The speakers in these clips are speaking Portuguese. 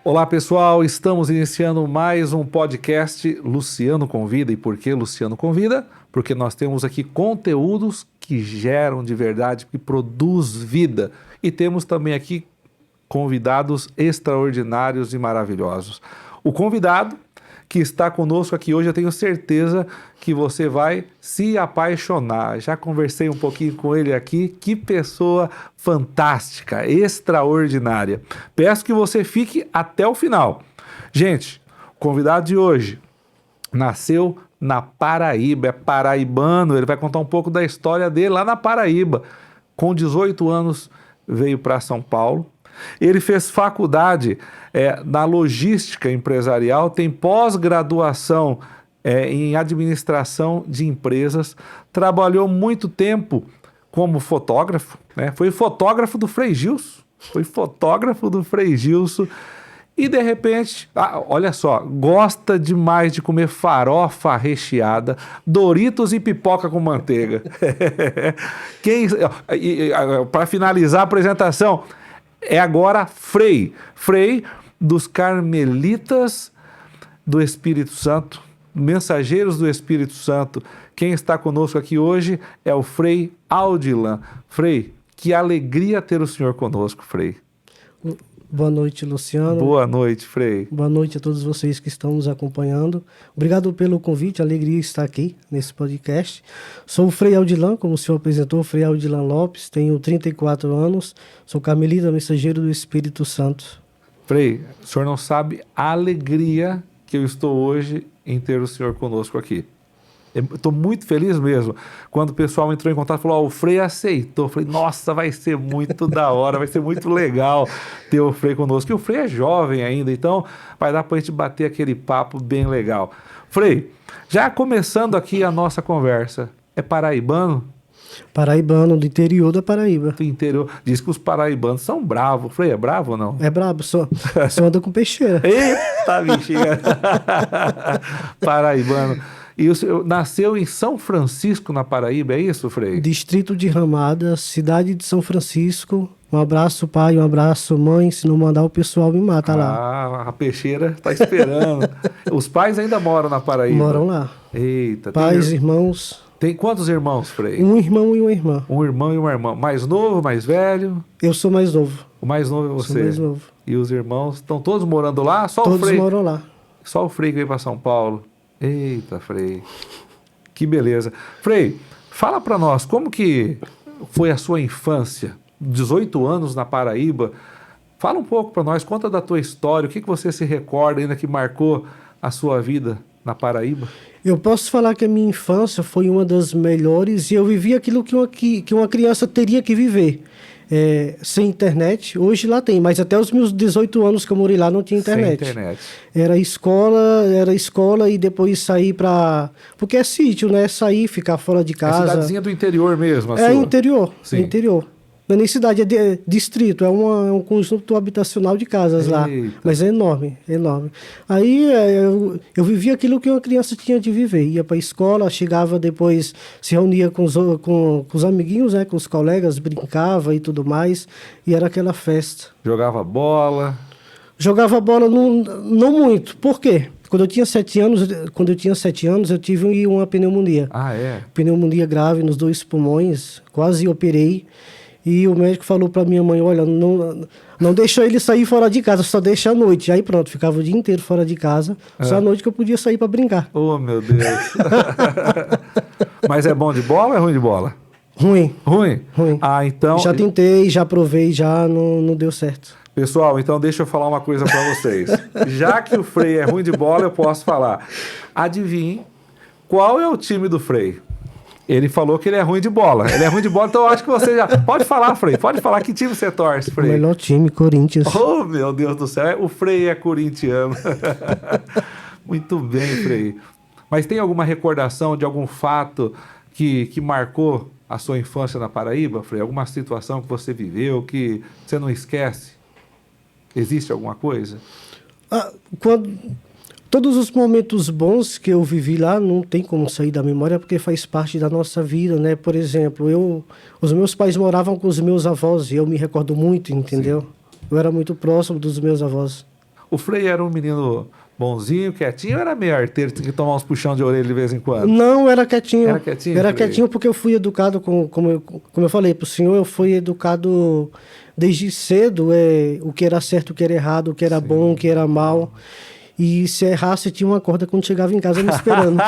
Olá pessoal, estamos iniciando mais um podcast Luciano Convida. E por que Luciano Convida? Porque nós temos aqui conteúdos que geram de verdade, que produz vida. E temos também aqui convidados extraordinários e maravilhosos. O convidado que está conosco aqui hoje, eu tenho certeza que você vai se apaixonar. Já conversei um pouquinho com ele aqui, que pessoa fantástica, extraordinária. Peço que você fique até o final. Gente, o convidado de hoje nasceu na Paraíba, é paraibano, ele vai contar um pouco da história dele lá na Paraíba. Com 18 anos veio para São Paulo. Ele fez faculdade na logística empresarial, tem pós-graduação em administração de empresas, trabalhou muito tempo como fotógrafo, né? Foi fotógrafo do Frei Gilson, e de repente, olha só, gosta demais de comer farofa recheada, Doritos e pipoca com manteiga. Para finalizar a apresentação, é agora Frei dos Carmelitas do Espírito Santo, Mensageiros do Espírito Santo. Quem está conosco aqui hoje é o Frei Audilan. Frei, que alegria ter o senhor conosco, Frei. Boa noite, Luciano. Boa noite, Frei. Boa noite a todos vocês que estão nos acompanhando. Obrigado pelo convite, alegria estar aqui nesse podcast. Sou o Frei Audilan, como o senhor apresentou, Frei Audilan Lopes, tenho 34 anos, sou carmelita, mensageiro do Espírito Santo. Frei, o senhor não sabe a alegria que eu estou hoje em ter o senhor conosco aqui. Estou muito feliz mesmo. Quando o pessoal entrou em contato, falou, o Frei aceitou. Eu falei, nossa, vai ser muito da hora, vai ser muito legal ter o Frei conosco. E o Frei é jovem ainda, então vai dar para a gente bater aquele papo bem legal. Frei, já começando aqui a nossa conversa, é paraibano? Paraibano, do interior da Paraíba. Do interior. Diz que os paraibanos são bravos. Frei, é bravo ou não? É brabo, só anda com peixeira. Eita, bichinha! Paraibano. E o senhor nasceu em São Francisco, na Paraíba, é isso, Frei? Distrito de Ramada, cidade de São Francisco. Um abraço, pai, um abraço, mãe. Se não mandar, o pessoal me mata lá. Ah, a peixeira está esperando. Os pais ainda moram na Paraíba? Moram lá. Eita. Pais, irmãos. Tem quantos irmãos, Frei? Um irmão e uma irmã. Um irmão e uma irmã. Mais novo, mais velho? Eu sou mais novo. O mais novo é você? Sou mais novo. E os irmãos estão todos morando lá? Só todos o Frei? Moram lá. Só o Frei que veio para São Paulo. Eita, Frei. Que beleza. Frei, fala para nós, como que foi a sua infância? 18 anos na Paraíba. Fala um pouco para nós, conta da tua história, o que você se recorda ainda que marcou a sua vida na Paraíba? Eu posso falar que a minha infância foi uma das melhores e eu vivi aquilo que uma criança teria que viver. Sem internet, hoje lá tem, mas até os meus 18 anos que eu morei lá não tinha internet. Sem internet. Era escola e depois sair para... Porque é sítio, né? Sair, ficar fora de casa. É cidadezinha do interior mesmo, sua? Interior, Sim. Interior. Não é nem cidade, é distrito, é um conjunto habitacional de casas. Eita. Lá, mas é enorme, enorme. Aí eu vivia aquilo que uma criança tinha de viver, ia para a escola, chegava depois, se reunia com os amiguinhos, né, com os colegas, brincava e tudo mais, e era aquela festa. Jogava bola? Jogava bola não muito, por quê? Quando eu tinha 7 anos, eu tive uma pneumonia. Ah, é? Pneumonia grave nos 2 pulmões, quase operei. E o médico falou para minha mãe, olha, não deixa ele sair fora de casa, só deixa à noite. Aí pronto, ficava o dia inteiro fora de casa, só à noite que eu podia sair para brincar. Oh, meu Deus. Mas é bom de bola ou é ruim de bola? Ruim. Ruim? Ruim. Ah, então... Já tentei, já provei, já não deu certo. Pessoal, então deixa eu falar uma coisa para vocês. Já que o Frei é ruim de bola, eu posso falar. Adivinhe qual é o time do Frei? Ele falou que ele é ruim de bola. Ele é ruim de bola, então eu acho que você já... Pode falar, Frei. Pode falar que time você torce, Frei. O melhor time, Corinthians. Oh, meu Deus do céu. O Frei é corintiano. Muito bem, Frei. Mas tem alguma recordação de algum fato que marcou a sua infância na Paraíba, Frei? Alguma situação que você viveu que você não esquece? Existe alguma coisa? Todos os momentos bons que eu vivi lá não tem como sair da memória porque faz parte da nossa vida, né? Por exemplo, os meus pais moravam com os meus avós e eu me recordo muito, entendeu? Sim. Eu era muito próximo dos meus avós. O Frei era um menino bonzinho, quietinho, ou era meio arteiro, tinha que tomar uns puxão de orelha de vez em quando? Não, era quietinho. Era quietinho? Era Frei? quietinho porque eu fui educado, como eu falei para o senhor, eu fui educado desde cedo, o que era certo, o que era errado, o que era bom, o que era mal. E se errasse, tinha uma corda quando chegava em casa me esperando.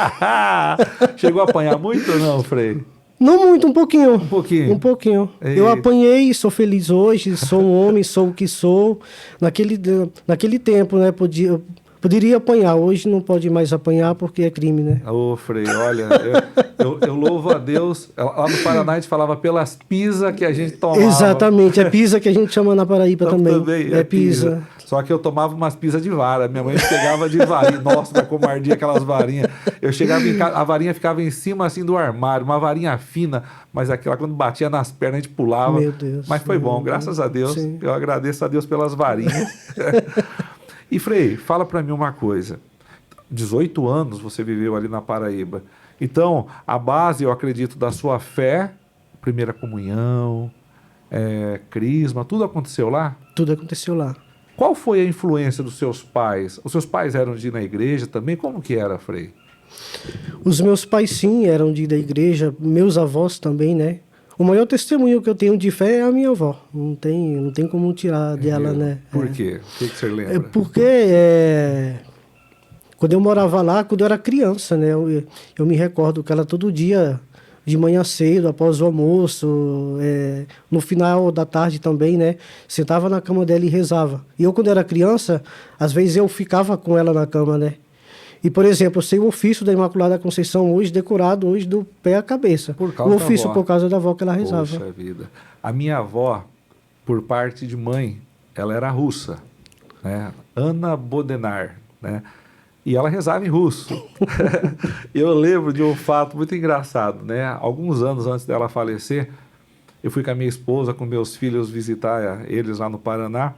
Chegou a apanhar muito ou não, Frei? Não muito, um pouquinho. Um pouquinho? Um pouquinho. Ei. Eu apanhei, sou feliz hoje, sou um homem, sou o que sou. Naquele tempo, né, poderia apanhar. Hoje não pode mais apanhar porque é crime, né? Ô, Frei, olha, eu louvo a Deus. Lá no Paraná a gente falava pelas pisas que a gente tomava. Exatamente, é pisa que a gente chama na Paraíba Então, também. É pisa. Só que eu tomava umas pisas de vara. Minha mãe pegava de varinha. Nossa, mas como ardia aquelas varinhas. Eu chegava em casa, a varinha ficava em cima assim do armário, uma varinha fina, mas aquela quando batia nas pernas a gente pulava. Meu Deus. Mas foi bom, graças a Deus. Sim. Eu agradeço a Deus pelas varinhas. E Frei, fala para mim uma coisa. 18 anos você viveu ali na Paraíba. Então, a base, eu acredito, da sua fé, primeira comunhão, crisma, tudo aconteceu lá? Tudo aconteceu lá. Qual foi a influência dos seus pais? Os seus pais eram de ir na igreja também? Como que era, Frei? Os meus pais, sim, eram de ir da igreja. Meus avós também, né? O maior testemunho que eu tenho de fé é a minha avó. Não tem como tirar dela, né? Por quê? O que você lembra? É porque quando eu morava lá, quando eu era criança, né? Eu me recordo que ela todo dia, de manhã cedo, após o almoço, no final da tarde também, né? Sentava na cama dela e rezava. E eu, quando era criança, às vezes eu ficava com ela na cama, né? E, por exemplo, eu sei o ofício da Imaculada Conceição hoje, decorado hoje do pé à cabeça. Por causa o ofício da avó. por causa da avó que ela rezava. Poxa vida. A minha avó, por parte de mãe, ela era russa, né? Ana Bodenar, né? E ela rezava em russo. Eu lembro de um fato muito engraçado, né? Alguns anos antes dela falecer, eu fui com a minha esposa, com meus filhos, visitar eles lá no Paraná.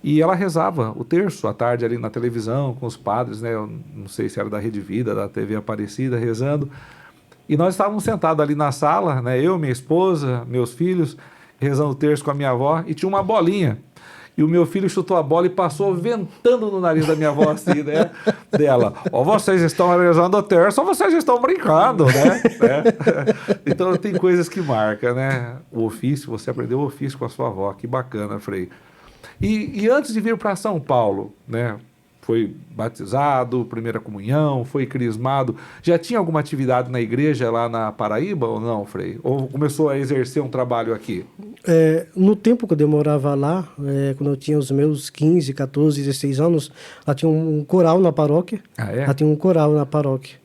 E ela rezava o terço à tarde ali na televisão, com os padres, né? Eu não sei se era da Rede Vida, da TV Aparecida, rezando. E nós estávamos sentados ali na sala, né? Eu, minha esposa, meus filhos, rezando o terço com a minha avó, e tinha uma bolinha. E o meu filho chutou a bola e passou ventando no nariz da minha avó, assim, né? Dela. Ó, vocês estão rezando o terço ou vocês estão brincando, né? Então tem coisas que marcam, né? O ofício, você aprendeu o ofício com a sua avó. Que bacana, Frei. E antes de vir para São Paulo, né? Foi batizado, primeira comunhão, foi crismado. Já tinha alguma atividade na igreja lá na Paraíba ou não, Frei? Ou começou a exercer um trabalho aqui? No tempo que eu morava lá, quando eu tinha os meus 15, 14, 16 anos, lá tinha um coral na paróquia. Ah, é? Lá tinha um coral na paróquia.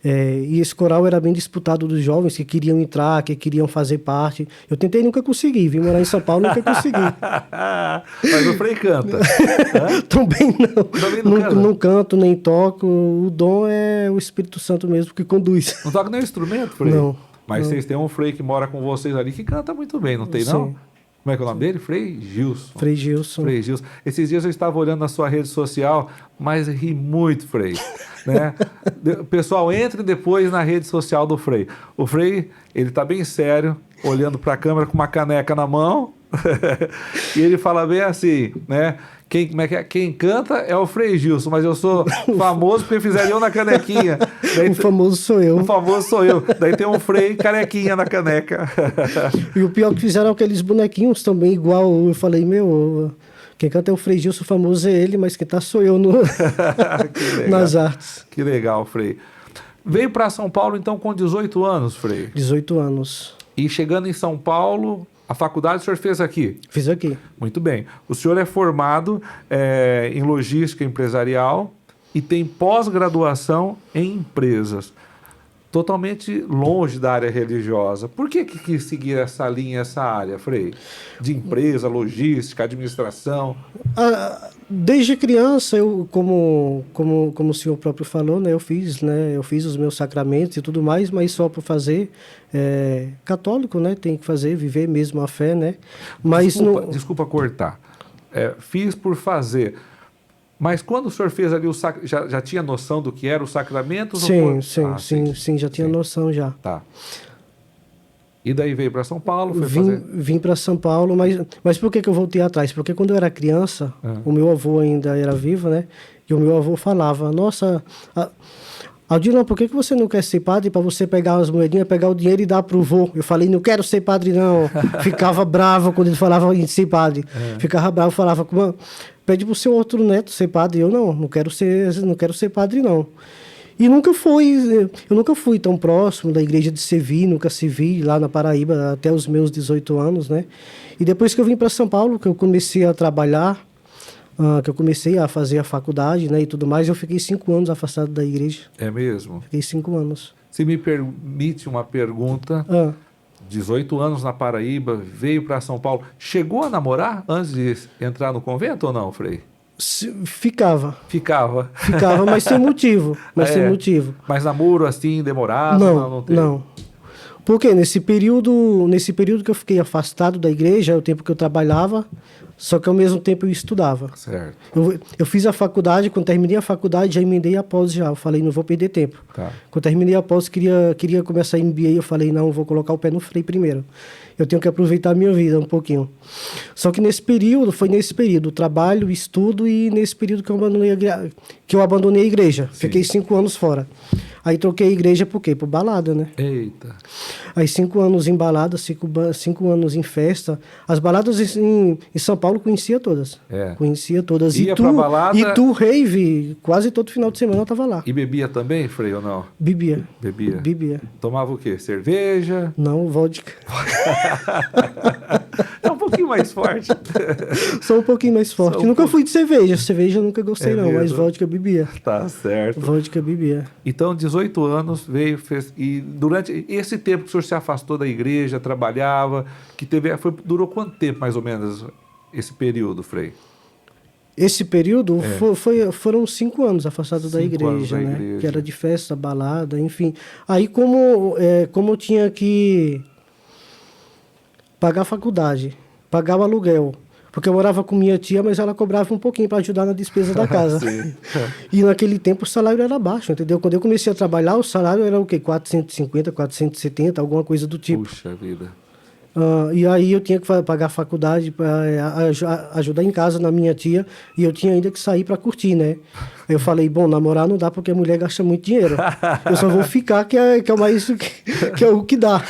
E esse coral era bem disputado dos jovens que queriam entrar, que queriam fazer parte. Eu tentei e nunca consegui. Vim morar em São Paulo e nunca consegui. Mas o Frei canta. Também não. Também não canta? Não canto, nem toco. O dom é o Espírito Santo mesmo que conduz. Não toca nenhum instrumento, Frei? Não. Mas não. vocês têm um Frei que mora com vocês ali que canta muito bem, não tem não? Sim. Como é que é o nome dele? Frei Gilson. Frei Gilson. Frei Gilson. Esses dias eu estava olhando na sua rede social, mas ri muito, Frei. Né? Pessoal, entre depois na rede social do Frei. O Frei, ele está bem sério, olhando para a câmera com uma caneca na mão. E ele fala bem assim, né? Quem canta é o Frei Gilson, mas eu sou famoso porque fizeram eu na canequinha. Daí, o famoso sou eu. O famoso sou eu. Daí tem um Frei canequinha na caneca. E o pior que fizeram aqueles bonequinhos também, igual eu falei, quem canta é o Frei Gilson, o famoso é ele, mas quem tá sou eu nas artes. Que legal, Frei. Veio para São Paulo, então, com 18 anos, Frei? 18 anos. E chegando em São Paulo, a faculdade o senhor fez aqui? Fiz aqui. Muito bem. O senhor é formado em logística empresarial e tem pós-graduação em empresas. Totalmente longe da área religiosa. Por que quis seguir essa linha, essa área, Frei? De empresa, logística, administração? Desde criança, eu, como o senhor próprio falou, né, eu fiz os meus sacramentos e tudo mais, mas só por fazer. Católico, né, tem que fazer, viver mesmo a fé, né? Mas desculpa cortar. Fiz por fazer. Mas quando o senhor fez ali já tinha noção do que era o sacramento? Sim, já tinha noção já. Tá. E daí veio para São Paulo, foi Vim para São Paulo, mas por que eu voltei atrás? Porque quando eu era criança, o meu avô ainda era vivo, né? E o meu avô falava, nossa, Aldilon, por que você não quer ser padre para você pegar as moedinhas, pegar o dinheiro e dar pro vô? Eu falei, não quero ser padre não. Ficava bravo quando ele falava em ser padre. Ficava bravo, falava, pede pro seu outro neto ser padre. Eu não quero ser padre não. E eu nunca fui tão próximo da igreja de Sevi, nunca servi lá na Paraíba até os meus 18 anos, né? E depois que eu vim para São Paulo, que eu comecei a trabalhar, que eu comecei a fazer a faculdade, né, e tudo mais, eu fiquei 5 anos afastado da igreja. É mesmo? Fiquei 5 anos. Se me permite uma pergunta, 18 anos na Paraíba, veio para São Paulo, chegou a namorar antes de entrar no convento ou não, Frei? Ficava, mas sem motivo. Sem motivo. Mas namoro assim, demorado? Não. Porque nesse período que eu fiquei afastado da igreja, é o tempo que eu trabalhava, só que ao mesmo tempo eu estudava. Certo. Eu fiz a faculdade, quando terminei a faculdade, já emendei após já. Eu falei, não vou perder tempo. Tá. Quando terminei após, queria começar a MBA, eu falei, não, vou colocar o pé no freio primeiro. Eu tenho que aproveitar a minha vida um pouquinho. Só que foi nesse período, trabalho, estudo, e nesse período que eu abandonei a igreja. Sim. Fiquei 5 anos fora. Aí troquei a igreja por quê? Por balada, né? Eita. Aí 5 anos em balada, 5 anos em festa. As baladas em São Paulo conhecia todas. Conhecia todas. Ia pra balada... E tu, rave, quase todo final de semana eu tava lá. E bebia também, Frei, ou não? Bebia. Tomava o quê? Cerveja? Não, vodka. É um pouquinho mais forte. Só um pouquinho mais forte. Nunca fui de cerveja. Cerveja eu nunca gostei, não. Mas vodka bebia. Tá certo. Vodka bebia. Então, 18 anos, e durante esse tempo que o senhor se afastou da igreja, trabalhava, durou quanto tempo, mais ou menos, esse período, Frei? Esse período foram 5 anos afastado da igreja, né? Que era de festa, balada, enfim. Aí, como eu tinha que pagar a faculdade, pagar o aluguel, porque eu morava com minha tia, mas ela cobrava um pouquinho para ajudar na despesa da casa. E naquele tempo o salário era baixo, entendeu? Quando eu comecei a trabalhar, o salário era o quê? 450, 470, alguma coisa do tipo. Puxa vida. E aí eu tinha que pagar a faculdade para ajudar em casa na minha tia, e eu tinha ainda que sair para curtir, né? Eu falei, bom, namorar não dá porque a mulher gasta muito dinheiro. Eu só vou ficar, que é o que dá.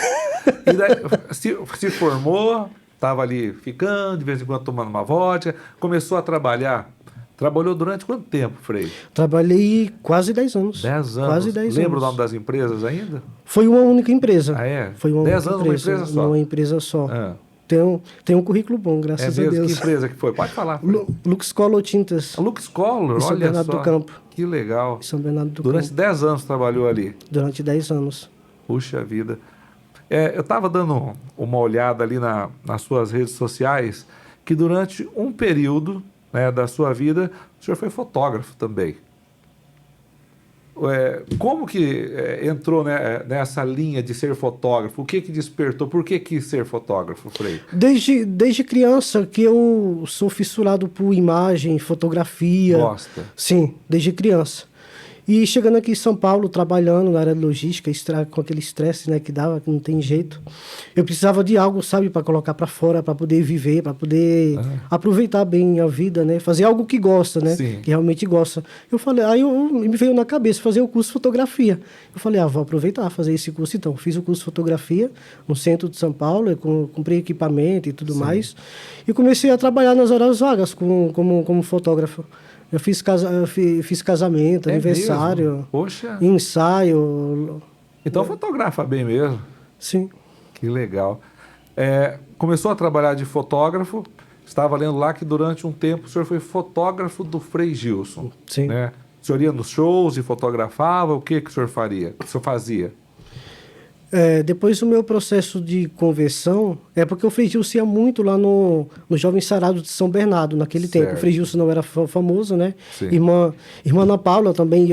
E daí, se formou, estava ali ficando, de vez em quando tomando uma vodka, começou a trabalhar. Trabalhou durante quanto tempo, Frei? Trabalhei quase 10 anos. 10 anos. Quase 10 anos. Lembra o nome das empresas ainda? Foi uma única empresa. Ah, é? Foi uma 10 única anos, empresa, uma empresa só? Uma empresa só. Tem um currículo bom, graças a Deus. Que empresa que foi? Pode falar. Lux Color Tintas. Lux Color, olha só. São Bernardo do Campo. Que legal. São Bernardo do Durante Campo. 10 anos trabalhou ali? Durante 10 anos. Puxa vida. Eu estava dando uma olhada ali nas suas redes sociais, que durante um período, né, da sua vida, o senhor foi fotógrafo também. Como que entrou, né, nessa linha de ser fotógrafo? O que despertou? Por que quis ser fotógrafo, Frei? Desde criança que eu sou fissurado por imagem, fotografia. Gosta? Sim, desde criança. E chegando aqui em São Paulo, trabalhando na área de logística, com aquele estresse, né, que dava, que não tem jeito, eu precisava de algo, sabe, para colocar para fora, para poder viver, para poder aproveitar bem a vida, né, fazer algo que gosta, né, Sim. que realmente gosta. Eu falei, me veio na cabeça fazer o curso de fotografia. Eu falei, vou aproveitar, fazer esse curso então. Fiz o curso de fotografia no centro de São Paulo, eu comprei equipamento e tudo Sim. mais, e comecei a trabalhar nas horas vagas como fotógrafo. Eu fiz casamento, aniversário, mesmo? Poxa. ensaio. Então fotografa bem mesmo. Sim. Que legal. Começou a trabalhar de fotógrafo. Estava lendo lá que durante um tempo o senhor foi fotógrafo do Frei Gilson. Sim. Né? O senhor ia nos shows e fotografava? O que o senhor fazia? Depois do meu processo de conversão, porque o Frei Gilson ia muito lá no Jovem Sarado de São Bernardo, naquele tempo. O Frei Gilson não era famoso, né? Sim. Irmã Ana Paula também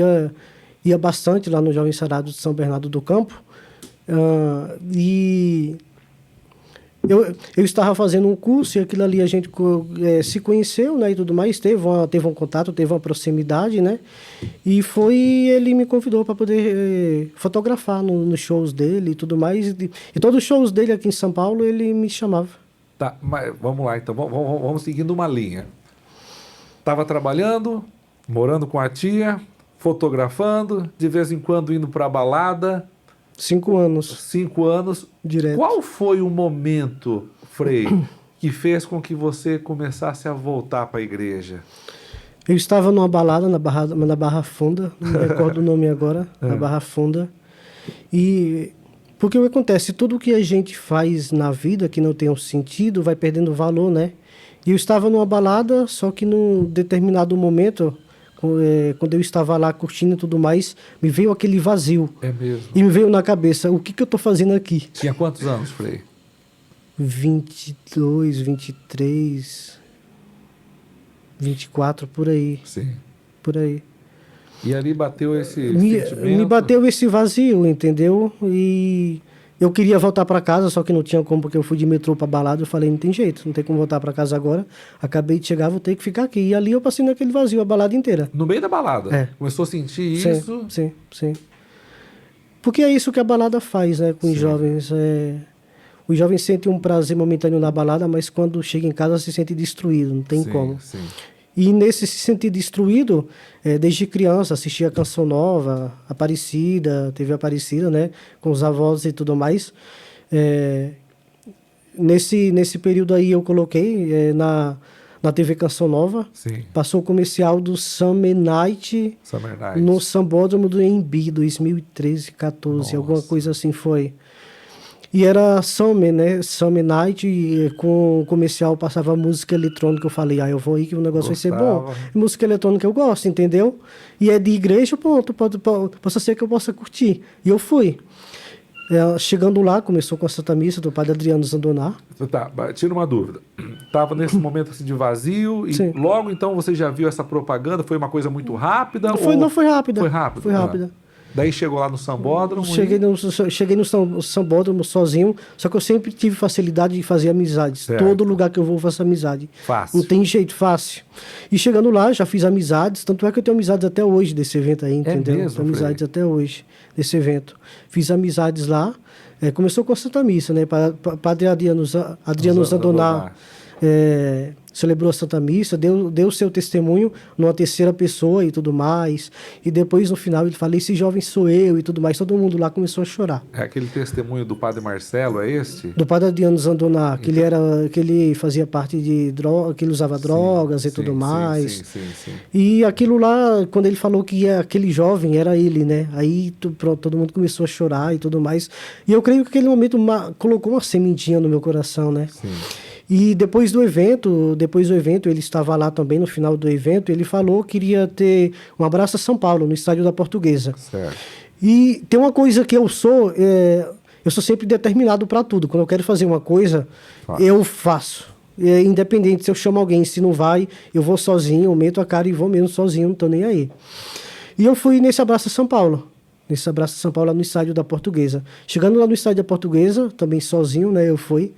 ia bastante lá no Jovem Sarado de São Bernardo do Campo. E eu estava fazendo um curso e aquilo ali a gente se conheceu, né, e tudo mais, teve um contato, teve uma proximidade, né, e ele me convidou para poder fotografar nos shows dele e tudo mais, e todos os shows dele aqui em São Paulo ele me chamava. Tá, mas vamos lá então, vamos seguindo uma linha. Estava trabalhando, morando com a tia, fotografando, de vez em quando indo para a balada. 5 anos. 5 anos. Direto. Qual foi o momento, Frei, que fez com que você começasse a voltar para a igreja? Eu estava numa balada na Barra Funda, não me recordo o nome agora, na Barra Funda. E porque o que acontece, tudo que a gente faz na vida que não tem um sentido vai perdendo valor, né? E eu estava numa balada, só que num determinado momento, quando eu estava lá curtindo e tudo mais, me veio aquele vazio. É mesmo? E me veio na cabeça, o que eu estou fazendo aqui? Tinha quantos anos, Frei? 22, 23, 24, por aí. Sim. Por aí. E ali bateu esse sentimento? Me bateu esse vazio, entendeu? E eu queria voltar para casa, só que não tinha como, porque eu fui de metrô para balada. Eu falei, não tem jeito, não tem como voltar para casa agora. Acabei de chegar, vou ter que ficar aqui. E ali eu passei naquele vazio, a balada inteira. No meio da balada? É. Começou a sentir Sim, isso? Sim. Porque é isso que a balada faz, né, com os jovens. Os jovens sentem um prazer momentâneo na balada, mas quando chega em casa se sente destruído, não tem como. Sim. E nesse se sentir destruído, desde criança, assistia Canção Nova, TV Aparecida, né, com os avós e tudo mais. Nesse período aí eu coloquei na TV Canção Nova, Sim. Passou o comercial do Summer Night no Sambódromo do Embi, 2013, 14, alguma coisa assim foi. E era Summer, né? Summer Night, e com o comercial passava música eletrônica. Eu falei, eu vou aí que o negócio vai ser bom. Música eletrônica eu gosto, entendeu? E é de igreja, pronto, possa ser que eu possa curtir. E eu fui. Chegando lá, começou com a Santa Missa do Padre Adriano Zandoná. Tá, tira uma dúvida. Estava nesse momento assim, de vazio e Sim. logo então você já viu essa propaganda? Foi uma coisa muito rápida? Não foi rápida. Foi rápida? Foi rápida. Daí chegou lá no Sambódromo? Cheguei no Sambódromo sozinho, só que eu sempre tive facilidade de fazer amizades. Certo. Todo lugar que eu vou, eu faço amizade. Fácil. Não tem jeito, fácil. E chegando lá, já fiz amizades, tanto é que eu tenho amizades até hoje desse evento aí, entendeu? Mesmo, tenho amizades até hoje desse evento. Fiz amizades lá. Começou com a Santa Missa, né? Padre Adriano Zandoná celebrou a Santa Missa, deu seu testemunho numa terceira pessoa e tudo mais. E depois, no final, ele falou, esse jovem sou eu e tudo mais. Todo mundo lá começou a chorar. É aquele testemunho do Padre Marcelo, é este? Do Padre Adriano Zandoná, que ele fazia parte de droga, que ele usava drogas e tudo mais. Sim. E aquilo lá, quando ele falou que aquele jovem era ele, né? Aí pronto, todo mundo começou a chorar e tudo mais. E eu creio que aquele momento colocou uma sementinha no meu coração, né? Sim. E depois do evento, ele estava lá também no final do evento, ele falou que queria ter um abraço a São Paulo, no Estádio da Portuguesa. Certo. E tem uma coisa que eu sou sempre determinado para tudo. Quando eu quero fazer uma coisa, eu faço. Independente se eu chamo alguém, se não vai, eu vou sozinho, eu meto a cara e vou mesmo sozinho, não estou nem aí. E eu fui nesse abraço a São Paulo. Nesse abraço a São Paulo lá no Estádio da Portuguesa. Chegando lá no Estádio da Portuguesa, também sozinho, né, eu fui.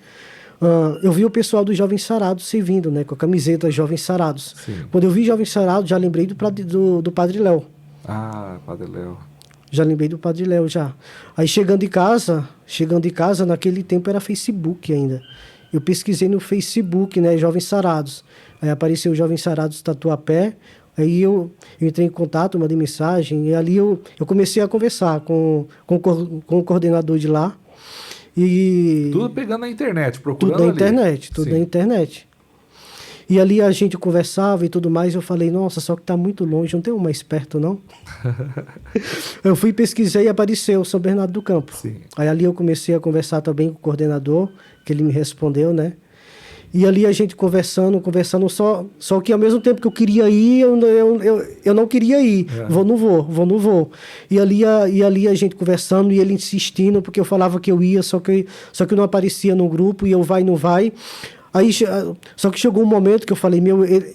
Eu vi o pessoal dos Jovens Sarados servindo, né, com a camiseta Jovens Sarados. Sim. Quando eu vi Jovens Sarados, já lembrei do Padre Léo. Ah, Padre Léo. Já lembrei do Padre Léo, já. Aí chegando em casa, naquele tempo era Facebook ainda. Eu pesquisei no Facebook, né, Jovens Sarados. Aí apareceu o Jovens Sarados Tatuapé. Aí eu entrei em contato, mandei mensagem, e ali eu comecei a conversar com o coordenador de lá. E tudo pegando na internet, procurando tudo na ali. internet, tudo na internet. E ali a gente conversava e tudo mais, eu falei, nossa, só que tá muito longe, não tem um mais perto, não? Eu fui pesquisar e apareceu São Bernardo do Campo. Sim. Aí ali eu comecei a conversar também com o coordenador, que ele me respondeu, né? E ali a gente conversando, só que ao mesmo tempo que eu queria ir, eu não queria ir. Vou, não vou. E ali a gente conversando e ele insistindo, porque eu falava que eu ia, só que não aparecia no grupo, e eu não vai. Aí, só que chegou um momento que eu falei,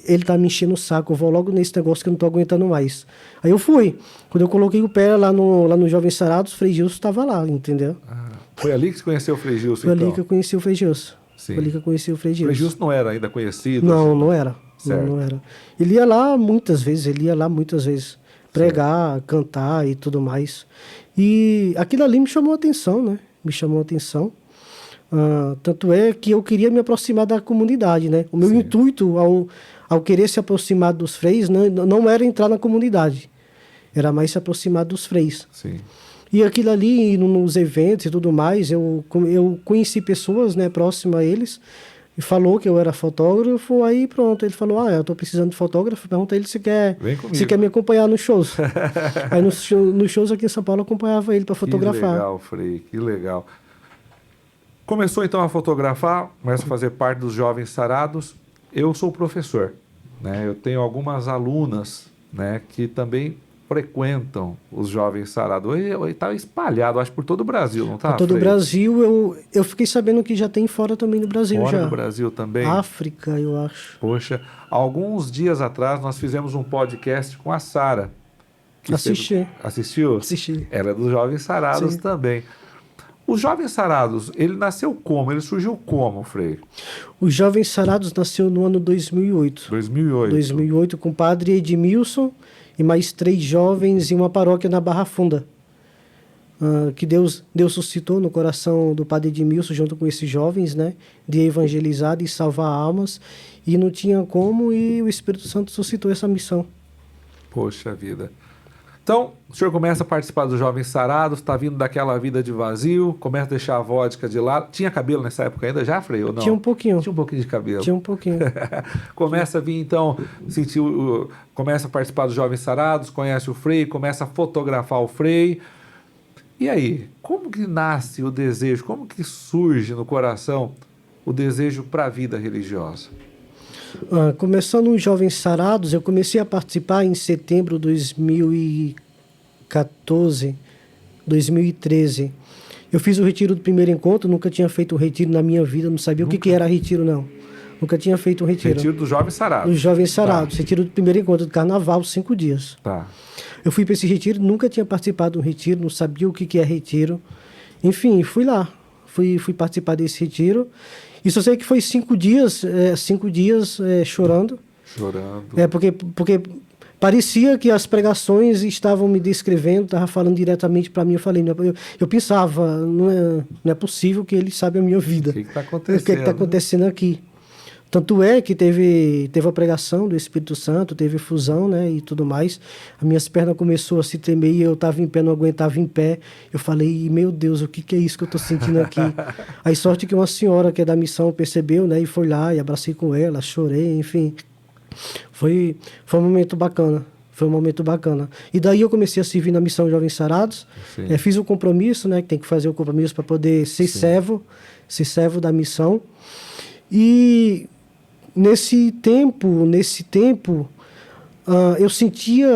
ele tá me enchendo o saco, eu vou logo nesse negócio que eu não tô aguentando mais. Aí eu fui. Quando eu coloquei o pé lá no Jovens Sarados, o Frei Gilson estava lá, entendeu? Foi ali que você conheceu o Frei Gilson, Foi ali que eu conheci o Frei Gilson. Sim. Foi ali que eu conheci o Frei Gilson. O Frei Gilson não era ainda conhecido? Não, assim? não era. Não era. Ele ia lá muitas vezes, pregar, cantar e tudo mais. E aquilo ali me chamou a atenção, né? Me chamou a atenção. Tanto é que eu queria me aproximar da comunidade, né? O meu intuito ao querer se aproximar dos freis não era entrar na comunidade, era mais se aproximar dos freis. Sim. E aquilo ali, nos eventos e tudo mais, eu conheci pessoas, né, próximas a eles, e falou que eu era fotógrafo, aí pronto, ele falou, eu tô precisando de fotógrafo, pergunta ele se quer me acompanhar nos shows. Aí nos shows aqui em São Paulo eu acompanhava ele para fotografar. Que legal, Frei, que legal. Começou então a fotografar, começa a fazer parte dos Jovens Sarados. Eu sou professor, né? Eu tenho algumas alunas, né, que também frequentam os Jovens Sarados. Está espalhado, acho, por todo o Brasil, não está? Por todo o Brasil, eu fiquei sabendo que já tem fora também do Brasil. Fora do Brasil também? África, eu acho. Poxa, alguns dias atrás nós fizemos um podcast com a Sara. Assisti. Assistiu? Assisti. Ela é dos Jovens Sarados também. Os Jovens Sarados, ele nasceu como? Ele surgiu como, Frei? Os Jovens Sarados nasceu no ano 2008. 2008. 2008, com o padre Edmilson e mais 3 jovens em uma paróquia na Barra Funda. Que Deus suscitou no coração do padre Edmilson, junto com esses jovens, né? De evangelizar e salvar almas. E não tinha como, e o Espírito Santo suscitou essa missão. Poxa vida. Então, o senhor começa a participar dos Jovens Sarados, está vindo daquela vida de vazio, começa a deixar a vodka de lado. Tinha cabelo nessa época ainda já, Frei, ou não? Tinha um pouquinho. Tinha um pouquinho de cabelo. Tinha um pouquinho. Começa a vir, então, começa a participar dos Jovens Sarados, conhece o Frei, começa a fotografar o Frei. E aí, como que nasce o desejo, como que surge no coração o desejo para a vida religiosa? Começando os Jovens Sarados, eu comecei a participar em setembro de 2014, 2013. Eu fiz o retiro do primeiro encontro, nunca tinha feito um retiro na minha vida, não sabia o que era retiro, não. Nunca tinha feito um retiro. Retiro dos Jovens Sarados. Dos Jovens Sarados, retiro do primeiro encontro do Carnaval, 5 dias. Tá. Eu fui para esse retiro, nunca tinha participado de um retiro, não sabia o que é retiro. Enfim, fui lá, fui participar desse retiro. E só sei que foi 5 dias, chorando. Chorando. Porque parecia que as pregações estavam me descrevendo, estavam falando diretamente para mim. Eu falei, eu pensava, não é possível que ele sabe a minha vida. O que está acontecendo? O que está acontecendo aqui? Tanto é que teve a pregação do Espírito Santo, teve fusão, né, e tudo mais. As minhas pernas começaram a se tremer e eu estava em pé, não aguentava em pé. Eu falei, meu Deus, o que é isso que eu estou sentindo aqui? Aí sorte que uma senhora que é da missão percebeu, né, e foi lá e abracei com ela, chorei, enfim. Foi um momento bacana. Foi um momento bacana. E daí eu comecei a servir na missão Jovens Sarados. Fiz o compromisso, né, que tem que fazer o compromisso para poder ser servo da missão. E nesse tempo, eu sentia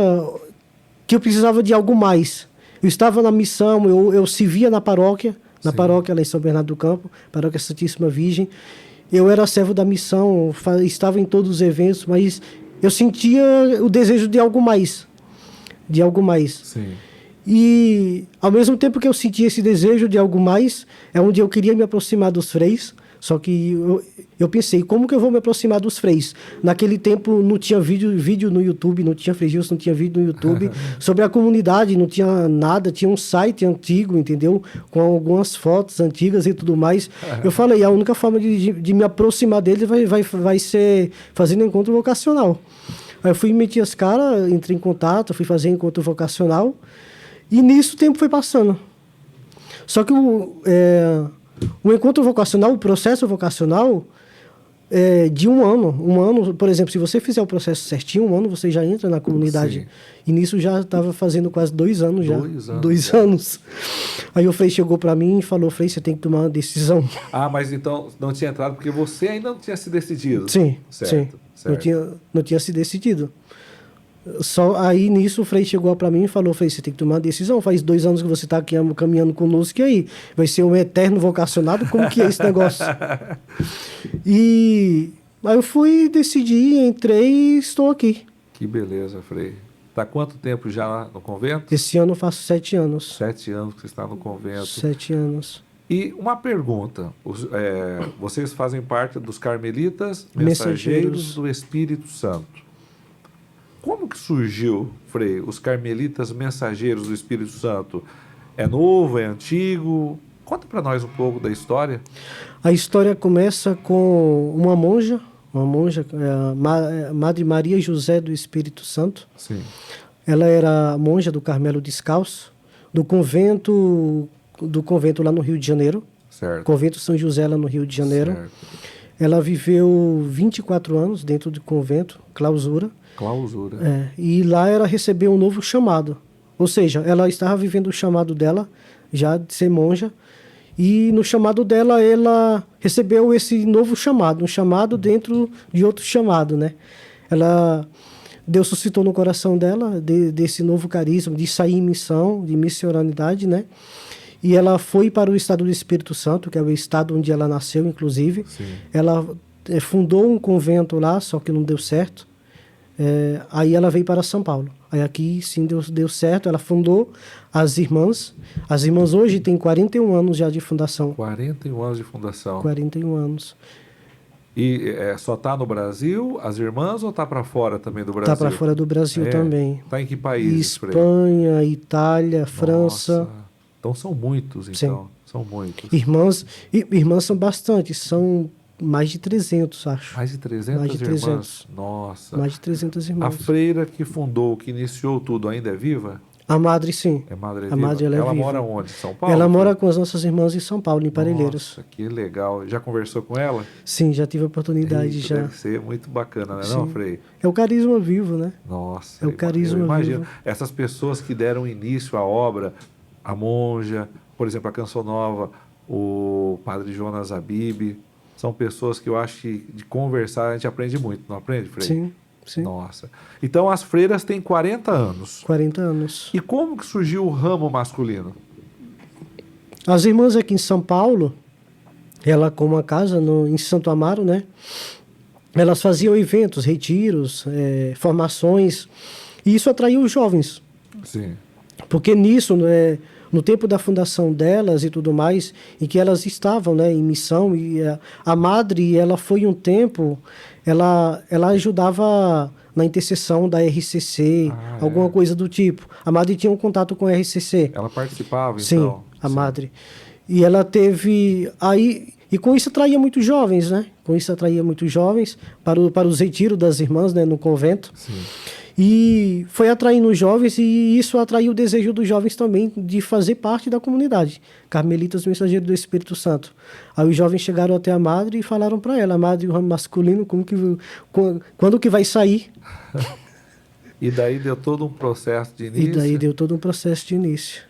que eu precisava de algo mais. Eu estava na missão, eu servia na paróquia lá em São Bernardo do Campo, Paróquia Santíssima Virgem. Eu era servo da missão, estava em todos os eventos, mas eu sentia o desejo de algo mais. Sim. E ao mesmo tempo que eu sentia esse desejo de algo mais, é onde eu queria me aproximar dos freis. Só que eu pensei, como que eu vou me aproximar dos freis? Naquele tempo não tinha vídeo no YouTube, não tinha Frei Gilson, não tinha vídeo no YouTube. Sobre a comunidade não tinha nada, tinha um site antigo, entendeu? Com algumas fotos antigas e tudo mais. Eu falei, a única forma de me aproximar deles vai ser fazendo encontro vocacional. Aí eu fui meter as caras, entrei em contato, fui fazer encontro vocacional. E nisso o tempo foi passando. Só que o encontro vocacional, o processo vocacional, de um ano, por exemplo, se você fizer o processo certinho, 1 ano você já entra na comunidade. Sim. E nisso já estava fazendo quase 2 anos já. 2 anos. Aí o Frei chegou para mim e falou, Frei, você tem que tomar uma decisão. Mas então não tinha entrado porque você ainda não tinha se decidido. Sim, certo. Não tinha se decidido. Só aí nisso o Frei chegou para mim e falou, Frei, você tem que tomar uma decisão, faz 2 anos que você está aqui caminhando conosco, e aí? Vai ser um eterno vocacionado? Como que é esse negócio? E aí eu fui, decidi, entrei e estou aqui. Que beleza, Frei. Está quanto tempo já no convento? Esse ano eu faço 7 anos. 7 anos que você está no convento. 7 anos. E uma pergunta, vocês fazem parte dos Carmelitas Mensageiros do Espírito Santo. Como que surgiu, Frei, os Carmelitas Mensageiros do Espírito Santo? É novo, é antigo? Conta para nós um pouco da história. A história começa com uma monja, Madre Maria José do Espírito Santo. Sim. Ela era monja do Carmelo Descalço, do convento lá no Rio de Janeiro. Certo. Convento São José, lá no Rio de Janeiro. Certo. Ela viveu 24 anos dentro do convento, clausura. E lá ela recebeu um novo chamado. Ou seja, ela estava vivendo o chamado dela, já de ser monja. E no chamado dela, ela recebeu esse novo chamado, um chamado dentro de outro chamado, né? Deus suscitou no coração dela desse novo carisma, de sair em missão, de missionalidade, né? E ela foi para o estado do Espírito Santo, que é o estado onde ela nasceu, inclusive. Sim. Ela fundou um convento lá, só que não deu certo. Aí ela veio para São Paulo. Aí aqui sim deu certo. Ela fundou as Irmãs. As Irmãs hoje têm 41 anos já de fundação. 41 anos de fundação. 41 anos. E só está no Brasil, as Irmãs, ou está para fora também do Brasil? Está para fora do Brasil também. Está em que países? Espanha, Itália, França. Nossa. Então são muitos, então. Sim. São muitos. Irmãs são bastante, são mais de 300, acho. Mais de 300 irmãs? Nossa. Mais de 300 irmãs. A freira que fundou, que iniciou tudo, ainda é viva? A madre, sim. A madre ela é viva. Ela mora onde? Em São Paulo? Ela mora com as nossas irmãs em São Paulo, em Parelheiros. Nossa, que legal. Já conversou com ela? Sim, já tive a oportunidade. Eita, já. Deve ser muito bacana, né, não, Frei? É o carisma vivo, né? Nossa. É o carisma eu imagino. vivo. Essas pessoas que deram início à obra, a monja, por exemplo, a Canção Nova, o Padre Jonas Abib, são pessoas que eu acho que de conversar a gente aprende muito, não aprende, Frei? Sim. Nossa. Então as freiras têm 40 anos. 40 anos. E como que surgiu o ramo masculino? As irmãs aqui em São Paulo, ela com uma casa em Santo Amaro, né? Elas faziam eventos, retiros, formações, e isso atraiu os jovens. Sim. Porque nisso, no tempo da fundação delas e tudo mais, em que elas estavam, né, em missão, e a madre, ela foi um tempo, ela ajudava na intercessão da RCC, alguma coisa do tipo. A madre tinha um contato com a RCC. Ela participava, sim, então? A madre. E ela teve... E com isso atraía muitos jovens, né? Com isso atraía muitos jovens para os retiros das irmãs, né, no convento. Sim. E foi atraindo os jovens, e isso atraiu o desejo dos jovens também de fazer parte da comunidade. Carmelitas Mensageiros do Espírito Santo. Aí os jovens chegaram até a madre e falaram para ela: a madre, o ramo masculino, quando que vai sair? E daí deu todo um processo de início?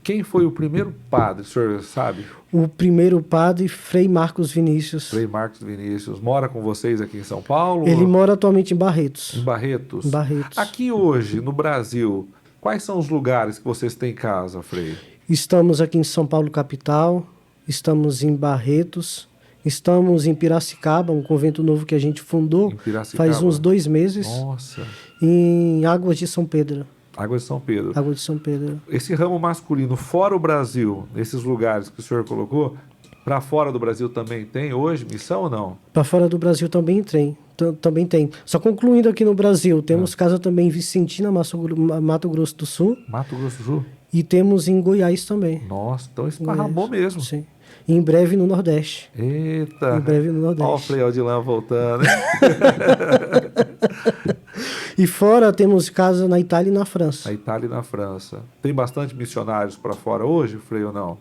Quem foi o primeiro padre, o senhor sabe? O primeiro padre, Frei Marcos Vinícius. Frei Marcos Vinícius. Mora com vocês aqui em São Paulo? Ele mora atualmente em Barretos. Em Barretos? Em Barretos. Aqui hoje, no Brasil, quais são os lugares que vocês têm casa, Frei? Estamos aqui em São Paulo, capital. Estamos em Barretos. Estamos em Piracicaba, um convento novo que a gente fundou faz uns 2 meses. Nossa. Em Águas de São Pedro. Águas de São Pedro. Águas de São Pedro. Esse ramo masculino, fora o Brasil, nesses lugares que o senhor colocou, para fora do Brasil também tem hoje missão ou não? Para fora do Brasil também tem. Também tem. Só concluindo aqui no Brasil, temos casa também em Vicentina, Mato Grosso do Sul. Mato Grosso do Sul? E temos em Goiás também. Nossa, então esparramou mesmo. Sim. E em breve no Nordeste. Eita. Em breve no Nordeste. Olha o Frei Aldilã voltando. E fora temos casa na Itália e na França. Na Itália e na França. Tem bastante missionários para fora hoje, Frei, ou não?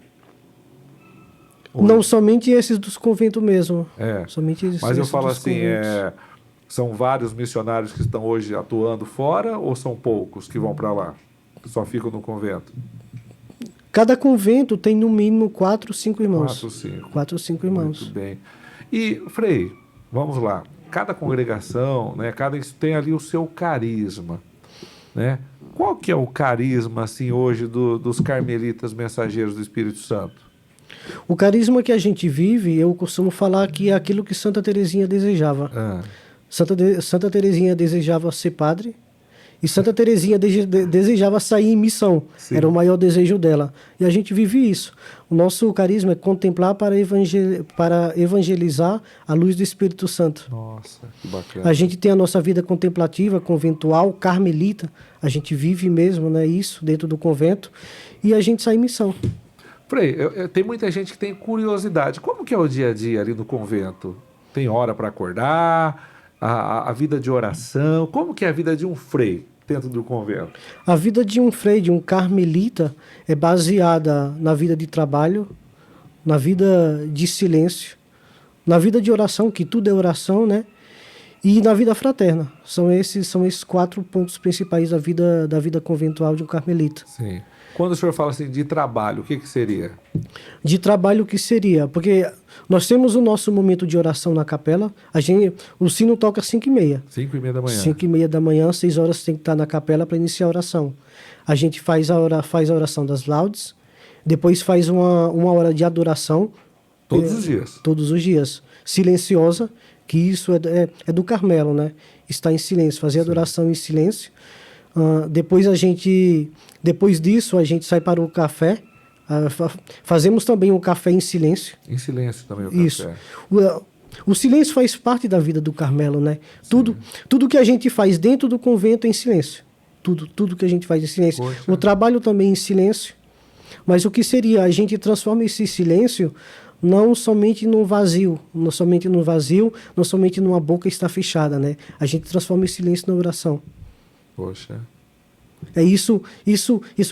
Hoje. Não, somente esses dos conventos mesmo. Somente esses. Mas eu falo assim, são vários missionários que estão hoje atuando fora, ou são poucos que vão para lá? Que só ficam no convento? Cada convento tem no mínimo 4 ou 5 irmãos. 4 ou 5 irmãos. Muito bem. E, Frei, vamos lá. Cada congregação, né, isso tem ali o seu carisma, né? Qual que é o carisma, assim, hoje dos carmelitas mensageiros do Espírito Santo? O carisma que a gente vive, eu costumo falar que é aquilo que Santa Teresinha desejava. Santa Teresinha desejava ser padre, E Santa Teresinha desejava sair em missão. Sim. Era o maior desejo dela. E a gente vive isso. O nosso carisma é contemplar para evangelizar a luz do Espírito Santo. Nossa, que bacana. A gente tem a nossa vida contemplativa, conventual, carmelita. A gente vive mesmo, né, isso dentro do convento. E a gente sai em missão. Frei, tem muita gente que tem curiosidade. Como que é o dia a dia ali no convento? Tem hora para acordar? A vida de oração? Como que é a vida de um frei dentro do convento? A vida de um frei, de um carmelita, é baseada na vida de trabalho, na vida de silêncio, na vida de oração, que tudo é oração, né? E na vida fraterna. São esses 4 pontos principais da vida conventual de um carmelita. Sim. Quando o senhor fala assim de trabalho, o que seria? De trabalho, o que seria? Porque nós temos o nosso momento de oração na capela. O sino toca às 5h30. 5h30 da manhã. 5h30 da manhã, 6 horas tem que estar na capela para iniciar a oração. A gente faz a oração das laudes, depois faz uma hora de adoração. Todos os dias? Todos os dias. Silenciosa, que isso é do Carmelo, né? Estar em silêncio, fazer adoração em silêncio. Depois disso, a gente sai para o café. Fazemos também um café em silêncio. Em silêncio também o café. Isso. O silêncio faz parte da vida do Carmelo, né? Tudo que a gente faz dentro do convento é em silêncio. Tudo que a gente faz em silêncio. Poxa. O trabalho também em silêncio. Mas o que seria? A gente transforma esse silêncio não somente no vazio, não somente numa boca que está fechada, né? A gente transforma esse silêncio na oração. Poxa. É isso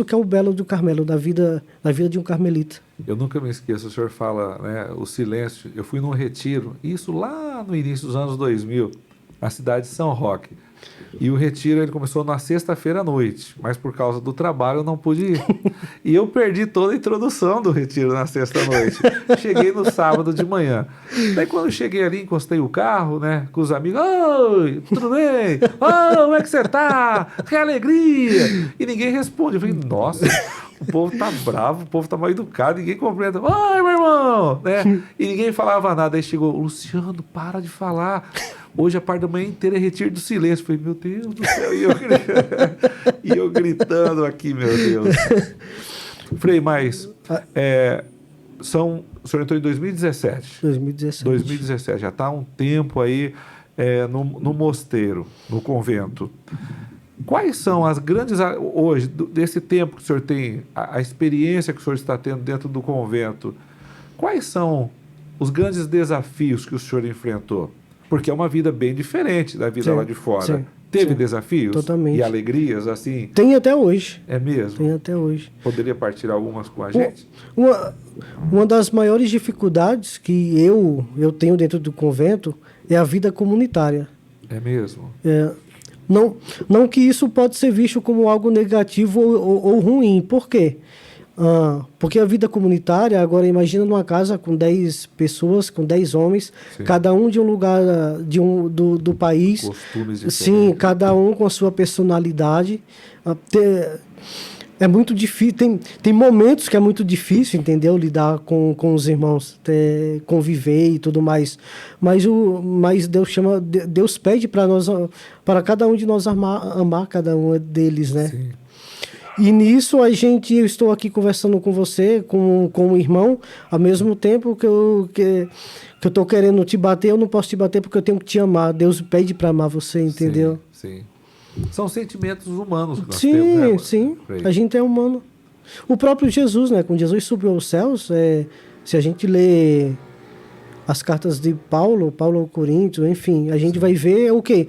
que é o belo do Carmelo, da vida de um carmelita. Eu nunca me esqueço, o senhor fala, né, o silêncio. Eu fui num retiro, isso lá no início dos anos 2000, na cidade de São Roque. E o retiro ele começou na sexta-feira à noite, mas por causa do trabalho eu não pude ir. E eu perdi toda a introdução do retiro na sexta-noite. Cheguei no sábado de manhã. Daí quando eu cheguei ali, encostei o carro, né, com os amigos. Oi, tudo bem? Oh, como é que você tá? Que alegria! E ninguém responde. Eu falei, nossa, o povo tá bravo, o povo tá mal educado, ninguém compreende. Oi, meu irmão! Né? E ninguém falava nada. Aí chegou, Luciano, para de falar. Hoje a parte da manhã inteira é retiro do silêncio. Eu falei, meu Deus do céu. E eu gritando aqui, meu Deus. Frei, mas o senhor entrou em 2017. 2017. Já está há um tempo aí no mosteiro, no convento. Quais são as grandes, hoje, desse tempo que o senhor tem, a experiência que o senhor está tendo dentro do convento, quais são os grandes desafios que o senhor enfrentou? Porque é uma vida bem diferente da vida lá de fora. Sim, Teve desafios? Totalmente. E alegrias, assim? Tem até hoje. É mesmo? Tem até hoje. Poderia partilhar algumas com a gente? Uma das maiores dificuldades que eu tenho dentro do convento é a vida comunitária. É mesmo? Não que isso pode ser visto como algo negativo ou ruim. Por quê? Porque a vida comunitária, agora imagina numa casa com 10 pessoas, com 10 homens, sim, cada um de um lugar do país. Costumes diferentes. Sim, cada um com a sua personalidade. É muito difícil, tem momentos que é muito difícil, entendeu? Lidar com os irmãos, conviver e tudo mais. Mas Deus pede para cada um de nós amar cada um deles, né? Sim. E nisso eu estou aqui conversando com você, com um irmão, ao mesmo tempo que eu estou querendo te bater, eu não posso te bater porque eu tenho que te amar. Deus pede para amar você, entendeu? Sim. São sentimentos humanos que nós sim, temos, né? Sim, a gente é humano. O próprio Jesus, né? Quando Jesus subiu aos céus, se a gente lê as cartas de Paulo ao Coríntios, enfim, a gente vai ver o quê?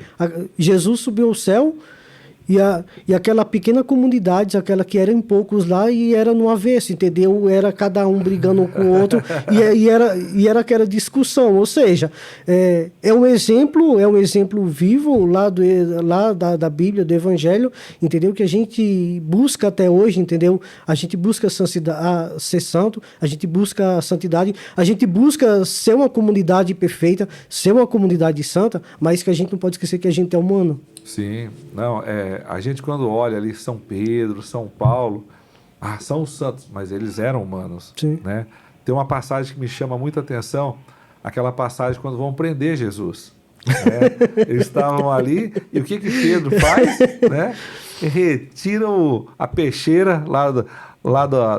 Jesus subiu ao céu. E aquela pequena comunidade, aquela que eram poucos lá e era no avesso, entendeu? Era cada um brigando um com o outro e era aquela discussão. Ou seja, é um exemplo vivo lá da Bíblia, do Evangelho, entendeu? Que a gente busca até hoje, entendeu? A gente busca ser santo, a gente busca a santidade, a gente busca ser uma comunidade perfeita, ser uma comunidade santa, mas que a gente não pode esquecer que a gente é humano. Sim, não, a gente quando olha ali São Pedro, São Paulo, são os santos, mas eles eram humanos, sim, né? Tem uma passagem que me chama muita atenção, aquela passagem quando vão prender Jesus, né? Eles estavam ali, e o que Pedro faz, né? retiram a peixeira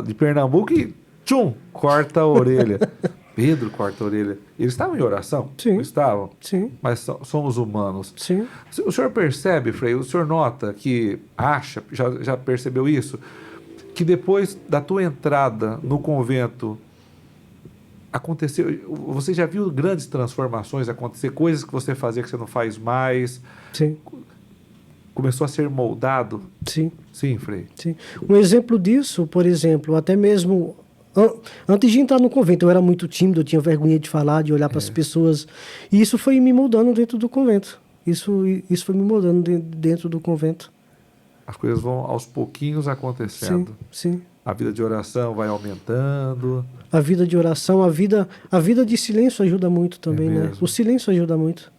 de Pernambuco e tchum, corta a orelha. Pedro corta a orelha. Eles estavam em oração? Sim. Não estavam? Sim. Mas somos humanos. Sim. O senhor percebe, Frei, o senhor nota que já percebeu isso? Que depois da tua entrada no convento, aconteceu, você já viu grandes transformações acontecer, coisas que você fazia que você não faz mais? Sim. Começou a ser moldado? Sim. Sim, Frei. Sim. Um exemplo disso, por exemplo, até mesmo antes de entrar no convento, eu era muito tímido, eu tinha vergonha de falar, de olhar para as pessoas. E isso foi me moldando dentro do convento. Isso foi me moldando dentro do convento. As coisas vão aos pouquinhos acontecendo. Sim, sim. A vida de oração vai aumentando. A vida de oração, a vida de silêncio ajuda muito também, né? O silêncio ajuda muito.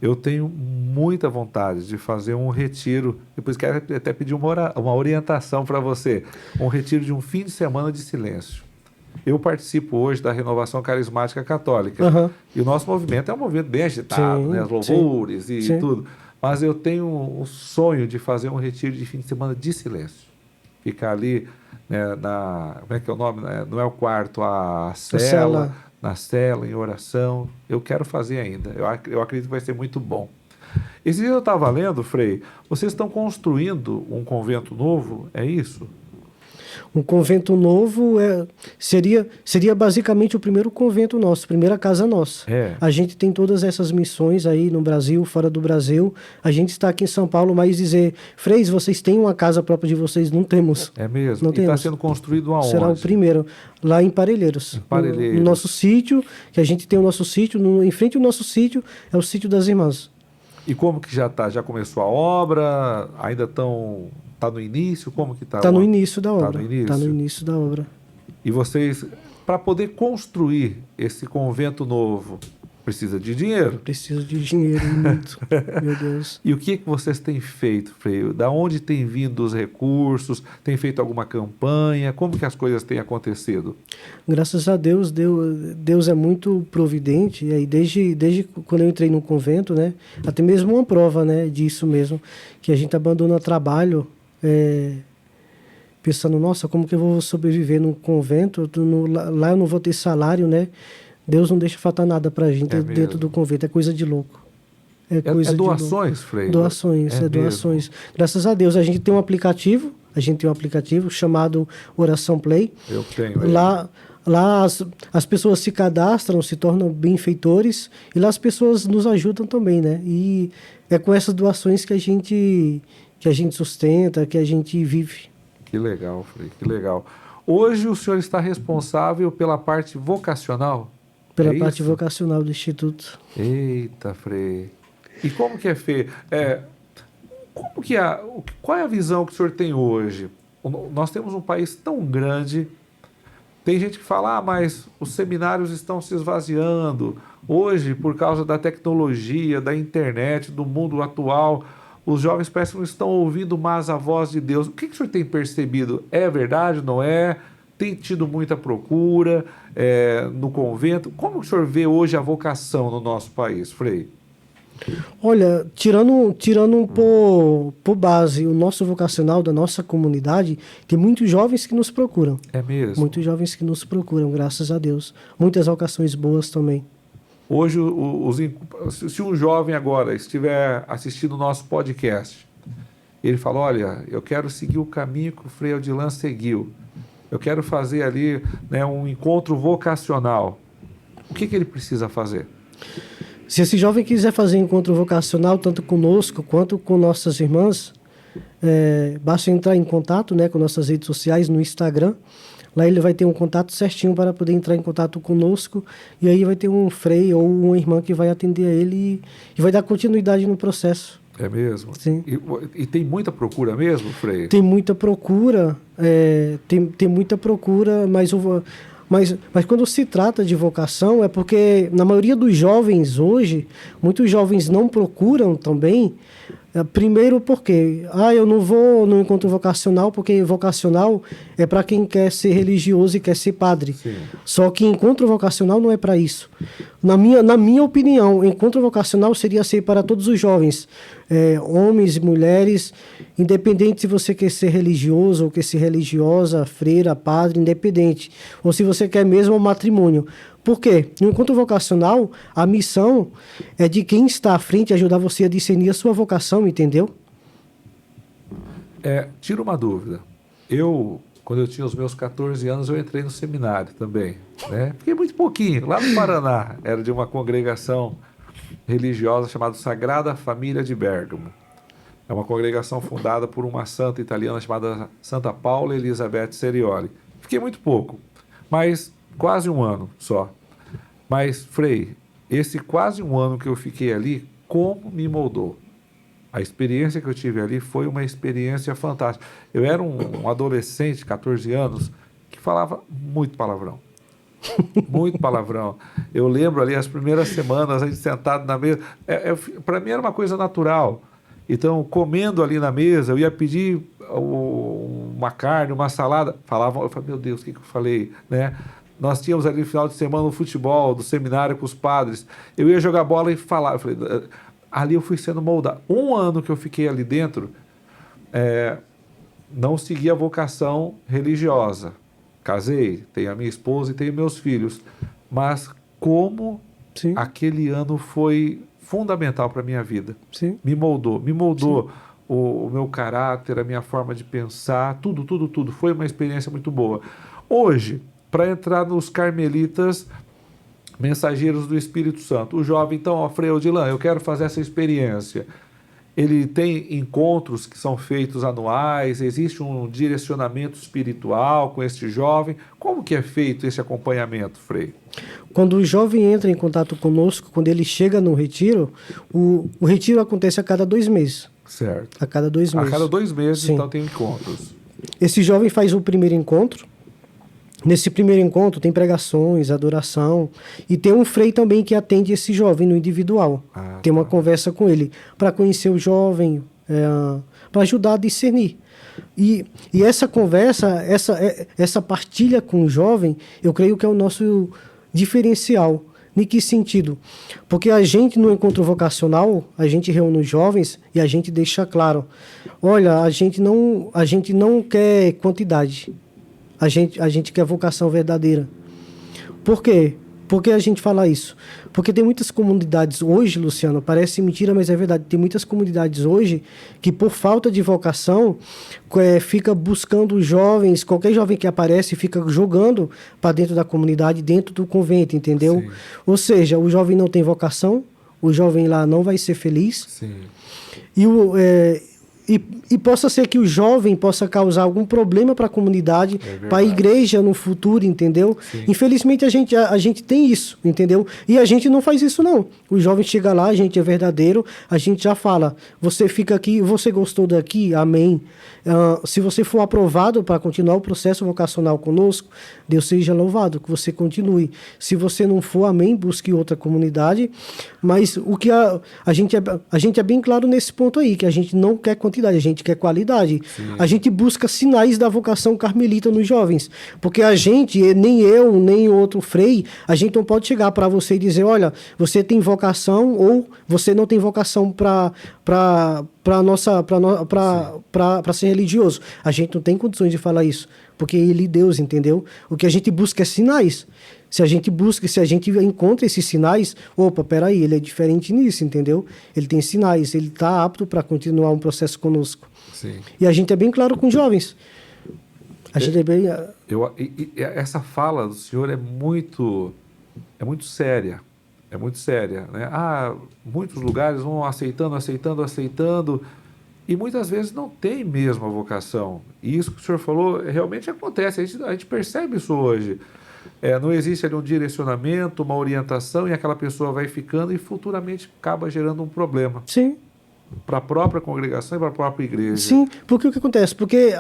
Eu tenho muita vontade de fazer um retiro. Depois quero até pedir uma orientação para você. Um retiro de um fim de semana de silêncio. Eu participo hoje da Renovação Carismática Católica. Uhum. E o nosso movimento é um movimento bem agitado, né? Os louvores e tudo. Mas eu tenho um sonho de fazer um retiro de fim de semana de silêncio. Ficar ali, né, como é que é o nome? Não é o quarto, a cela. Na cela, em oração. Eu quero fazer ainda. Eu acredito que vai ser muito bom. Esse dia eu estava lendo, Frei, vocês estão construindo um convento novo, é isso? Um convento novo seria basicamente o primeiro convento nosso, primeira casa nossa. A gente tem todas essas missões aí no Brasil, fora do Brasil. A gente está aqui em São Paulo, mas dizer, Frei, vocês têm uma casa própria de vocês? Não temos. É mesmo? Não e está sendo construído aonde? Será o primeiro, lá em Parelheiros. Em Parelheiros. No nosso sítio, que a gente tem o nosso sítio, em frente ao nosso sítio, é o sítio das irmãs. E como que já está? Já começou a obra? Ainda estão... Está no início? Como que está? Está no início da obra. Está no início? Está no início da obra. E vocês, para poder construir esse convento novo, precisa de dinheiro? Precisa de dinheiro, muito. Meu Deus. E o que vocês têm feito, Frei? Da onde tem vindo os recursos? Tem feito alguma campanha? Como que as coisas têm acontecido? Graças a Deus, Deus é muito providente. E aí, desde quando eu entrei no convento, né, até mesmo uma prova, né, disso mesmo, que a gente abandona trabalho, pensando, nossa, como que eu vou sobreviver no convento? Lá eu não vou ter salário, né? Deus não deixa faltar nada pra gente dentro do convento, é coisa de louco. É doações, Frei? Doações, doações. Graças a Deus, a gente tem um aplicativo chamado Oração Play. Eu tenho. Lá as pessoas se cadastram, se tornam benfeitores, e lá as pessoas nos ajudam também, né? E é com essas doações que a gente sustenta, que a gente vive. Que legal, Frei, que legal. Hoje o senhor está responsável pela parte vocacional? Pela parte vocacional do Instituto. Eita, Frei. E como que é feito? Qual é a visão que o senhor tem hoje? Nós temos um país tão grande. Tem gente que fala, mas os seminários estão se esvaziando. Hoje, por causa da tecnologia, da internet, do mundo atual, os jovens parecem que não estão ouvindo mais a voz de Deus. O que o senhor tem percebido? É verdade, não é? Tem tido muita procura no convento? Como o senhor vê hoje a vocação no nosso país, Frei? Olha, tirando por base o nosso vocacional da nossa comunidade, tem muitos jovens que nos procuram. É mesmo? Muitos jovens que nos procuram, graças a Deus. Muitas vocações boas também. Hoje, se um jovem agora estiver assistindo o nosso podcast, ele fala, olha, eu quero seguir o caminho que o Frei Odilon seguiu. Eu quero fazer ali, né, um encontro vocacional. O que ele precisa fazer? Se esse jovem quiser fazer encontro vocacional, tanto conosco quanto com nossas irmãs, basta entrar em contato, né, com nossas redes sociais, no Instagram. Lá ele vai ter um contato certinho para poder entrar em contato conosco. E aí vai ter um frei ou uma irmã que vai atender a ele e vai dar continuidade no processo. É mesmo? Sim. E tem muita procura mesmo, Frei? Tem muita procura, tem muita procura, mas quando se trata de vocação, é porque na maioria dos jovens hoje, muitos jovens não procuram também Primeiro porque, eu não vou no encontro vocacional, porque vocacional é para quem quer ser religioso e quer ser padre. Sim. Só que encontro vocacional não é para isso. Na minha opinião, encontro vocacional seria ser para todos os jovens, homens e mulheres, independente se você quer ser religioso ou quer ser religiosa, freira, padre, independente. Ou se você quer mesmo o matrimônio. Por quê? No encontro vocacional, a missão é de quem está à frente ajudar você a discernir a sua vocação, entendeu? Tira uma dúvida. Quando eu tinha os meus 14 anos, eu entrei no seminário também, né? Fiquei muito pouquinho, lá no Paraná. Era de uma congregação religiosa chamada Sagrada Família de Bérgamo. É uma congregação fundada por uma santa italiana chamada Santa Paula Elisabeth Serioli. Fiquei muito pouco, mas quase um ano só. Mas, Frei, esse quase um ano que eu fiquei ali, como me moldou? A experiência que eu tive ali foi uma experiência fantástica. Eu era um adolescente, 14 anos, que falava muito palavrão. Muito palavrão. Eu lembro ali as primeiras semanas, a gente sentado na mesa. Para mim era uma coisa natural. Então, comendo ali na mesa, eu ia pedir uma carne, uma salada. Eu falei, meu Deus, o que eu falei? Né? Nós tínhamos ali no final de semana o futebol, do seminário com os padres. Eu ia jogar bola e falar. Eu falei, ali eu fui sendo moldado. Um ano que eu fiquei ali dentro, não segui a vocação religiosa. Casei, tenho a minha esposa e tenho meus filhos. Mas como Sim. aquele ano foi fundamental para a minha vida. Sim. Me moldou o meu caráter, a minha forma de pensar, tudo. Foi uma experiência muito boa. Hoje, para entrar nos carmelitas mensageiros do Espírito Santo, o jovem, então, Frei Odilan, eu quero fazer essa experiência. Ele tem encontros que são feitos anuais, existe um direcionamento espiritual com este jovem. Como que é feito esse acompanhamento, Frei? Quando o jovem entra em contato conosco, quando ele chega no retiro, o retiro acontece a cada 2 meses. Certo. A cada 2 meses. A cada 2 meses, Sim. Então, tem encontros. Esse jovem faz o primeiro encontro. Nesse primeiro encontro tem pregações, adoração, e tem um frei também que atende esse jovem no individual. Tem uma conversa com ele para conhecer o jovem, para ajudar a discernir. E essa conversa, essa partilha com o jovem, eu creio que é o nosso diferencial. Em que sentido? Porque a gente, no encontro vocacional, a gente reúne os jovens e a gente deixa claro, olha, a gente não quer quantidade. A gente quer vocação verdadeira. Por quê? Por que a gente fala isso? Porque tem muitas comunidades hoje, Luciano, parece mentira, mas é verdade, tem muitas comunidades hoje que por falta de vocação fica buscando jovens, qualquer jovem que aparece fica jogando para dentro da comunidade, dentro do convento, entendeu? Sim. Ou seja, o jovem não tem vocação, o jovem lá não vai ser feliz. Sim. E possa ser que o jovem possa causar algum problema para a comunidade, para a igreja no futuro, entendeu? Sim. Infelizmente a gente tem isso, entendeu? E a gente não faz isso não. O jovem chega lá, a gente é verdadeiro, a gente já fala, você fica aqui, você gostou daqui? Amém. Se você for aprovado para continuar o processo vocacional conosco, Deus seja louvado, que você continue. Se você não for, amém, busque outra comunidade. Mas o que a gente é bem claro nesse ponto aí, que a gente não quer quantidade, a gente quer qualidade. Sim. A gente busca sinais da vocação carmelita nos jovens. Porque a gente, nem eu, nem outro frei, a gente não pode chegar para você e dizer, olha, você tem vocação ou você não tem vocação para ser religioso. A gente não tem condições de falar isso, porque ele é Deus, entendeu? O que a gente busca é sinais. Se a gente encontra esses sinais, opa, peraí, ele é diferente nisso, entendeu? Ele tem sinais, ele está apto para continuar um processo conosco. Sim. E a gente é bem claro com os jovens. A gente é bem... Essa fala do senhor é muito séria. É muito séria, né? Muitos lugares vão aceitando, e muitas vezes não tem mesmo a vocação. E isso que o senhor falou realmente acontece, a gente percebe isso hoje. Não existe ali um direcionamento, uma orientação, e aquela pessoa vai ficando e futuramente acaba gerando um problema. Sim. para a própria congregação e para a própria igreja. Sim, porque o que acontece? Porque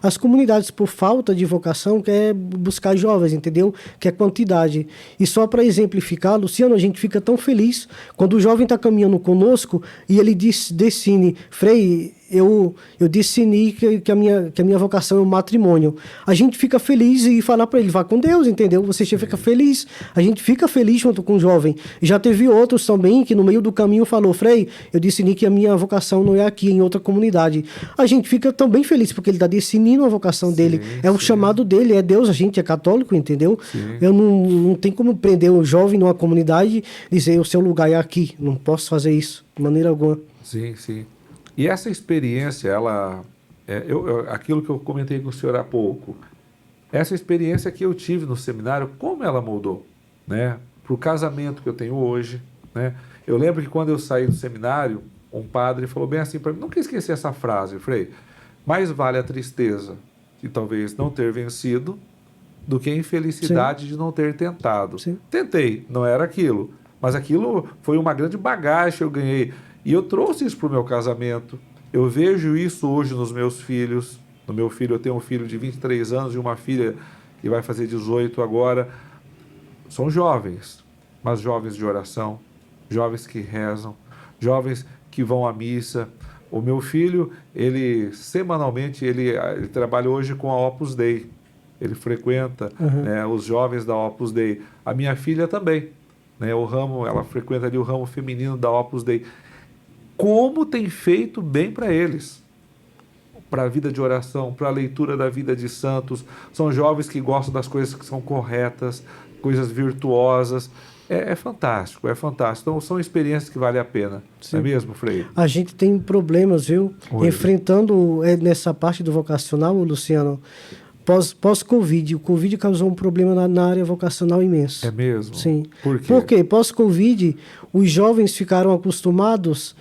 as comunidades, por falta de vocação, quer buscar jovens, entendeu? Quer quantidade. E só para exemplificar, Luciano, a gente fica tão feliz quando o jovem está caminhando conosco e ele decide, Frei, eu decidi que a minha vocação é o matrimônio. A gente fica feliz e falar para ele, vá com Deus, entendeu? Você já fica feliz. A gente fica feliz junto com o jovem. E já teve outros também que no meio do caminho falou, Frei, eu decidi que a minha vocação não é aqui, em outra comunidade. A gente fica também feliz porque ele está decidindo a vocação dele. É o chamado dele, é Deus, a gente é católico, entendeu? Sim. Eu não tenho como prender um jovem numa comunidade e dizer, o seu lugar é aqui. Não posso fazer isso, de maneira alguma. Sim, sim. E essa experiência, aquilo que eu comentei com o senhor há pouco, essa experiência que eu tive no seminário, como ela mudou, né? Para o casamento que eu tenho hoje, né? Eu lembro que quando eu saí do seminário, um padre falou bem assim para mim, nunca esqueci essa frase, Frei, mais vale a tristeza de talvez não ter vencido do que a infelicidade Sim. de não ter tentado. Sim. Tentei, não era aquilo, mas aquilo foi uma grande bagagem que eu ganhei. E eu trouxe isso para o meu casamento. Eu vejo isso hoje nos meus filhos. No meu filho, eu tenho um filho de 23 anos e uma filha que vai fazer 18 agora. São jovens, mas jovens de oração, jovens que rezam, jovens que vão à missa. O meu filho, ele semanalmente, ele trabalha hoje com a Opus Dei. Ele frequenta os jovens da Opus Dei. A minha filha também. Né, ela frequenta ali o ramo feminino da Opus Dei. Como tem feito bem para eles, para a vida de oração, para a leitura da vida de santos. São jovens que gostam das coisas que são corretas, coisas virtuosas. É fantástico, é fantástico. Então, são experiências que valem a pena. Sim. Não é mesmo, Frei? A gente tem problemas, viu? Oi. Enfrentando nessa parte do vocacional, Luciano, pós-Covid. O Covid causou um problema na área vocacional imenso. É mesmo? Sim. Por quê? Porque pós-Covid, os jovens ficaram acostumados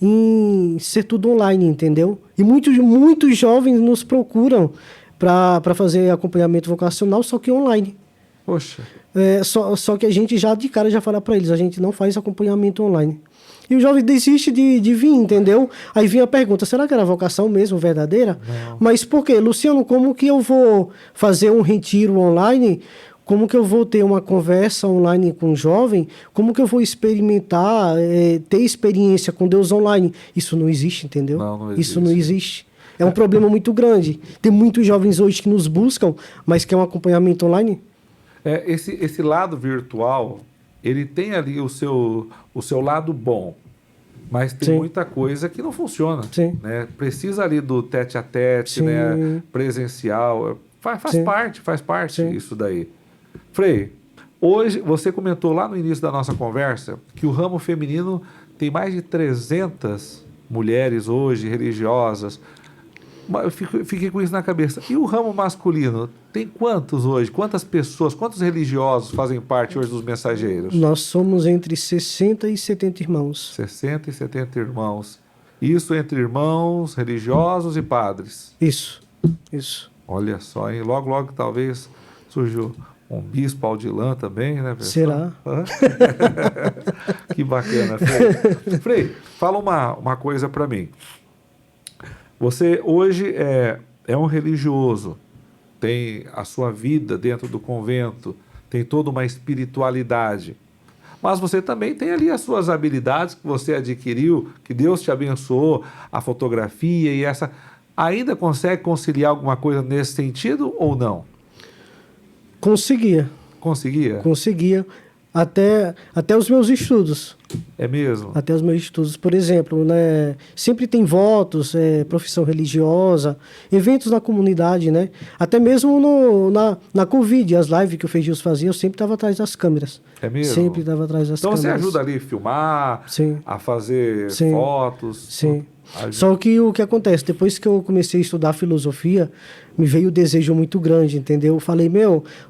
em ser tudo online, entendeu? E muitos jovens nos procuram para fazer acompanhamento vocacional, só que online. Poxa. Só que a gente já de cara já fala para eles, a gente não faz acompanhamento online. E o jovem desiste de vir, entendeu? Aí vem a pergunta, será que era a vocação mesmo verdadeira? Não. Mas por quê? Luciano, como que eu vou fazer um retiro online? Como que eu vou ter uma conversa online com um jovem? Como que eu vou experimentar, ter experiência com Deus online? Isso não existe, entendeu? Não existe. Isso não existe. É um problema muito grande. Tem muitos jovens hoje que nos buscam, mas quer um acompanhamento online? Esse lado virtual, ele tem ali o seu lado bom, mas tem muita coisa que não funciona. Né? Precisa ali do tete-a-tete, né? Presencial. Faz parte isso daí. Frei, hoje você comentou lá no início da nossa conversa que o ramo feminino tem mais de 300 mulheres hoje religiosas. Eu fiquei com isso na cabeça. E o ramo masculino, tem quantos hoje? Quantas pessoas, quantos religiosos fazem parte hoje dos mensageiros? Nós somos entre 60 e 70 irmãos. 60 e 70 irmãos. Isso entre irmãos, religiosos e padres. Isso. Olha só, hein? Logo, talvez surgiu um bispo Aldilã também, né? Será? Que bacana, Frei. Frei, fala uma coisa para mim. Você hoje é um religioso, tem a sua vida dentro do convento, tem toda uma espiritualidade, mas você também tem ali as suas habilidades que você adquiriu, que Deus te abençoou, a fotografia e essa... Ainda consegue conciliar alguma coisa nesse sentido ou não? Conseguia. Conseguia. Até os meus estudos. É mesmo? Até os meus estudos. Por exemplo, né, sempre tem votos, profissão religiosa, eventos na comunidade, né? Até mesmo na Covid, as lives que o Feijus fazia, eu sempre estava atrás das câmeras. É mesmo? Sempre estava atrás das câmeras. Então você ajuda ali a filmar, a fazer fotos? Sim. Só que o que acontece, depois que eu comecei a estudar filosofia, me veio o desejo muito grande, entendeu? Eu falei,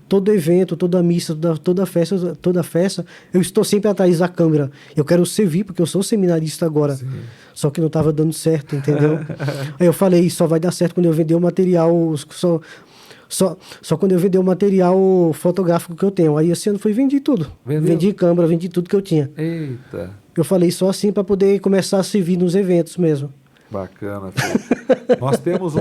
todo evento, toda missa, toda festa, eu estou sempre atrás da câmera. Eu quero servir, porque eu sou seminarista agora. Sim. Só que não estava dando certo, entendeu? Aí eu falei, só vai dar certo quando eu vender o material, Só quando eu vendi o material fotográfico que eu tenho. Aí esse ano fui vendi tudo. Vendeu? Vendi câmera, vendi tudo que eu tinha. Eita, Eu falei só assim para poder começar a servir nos eventos mesmo. bacana. Nós temos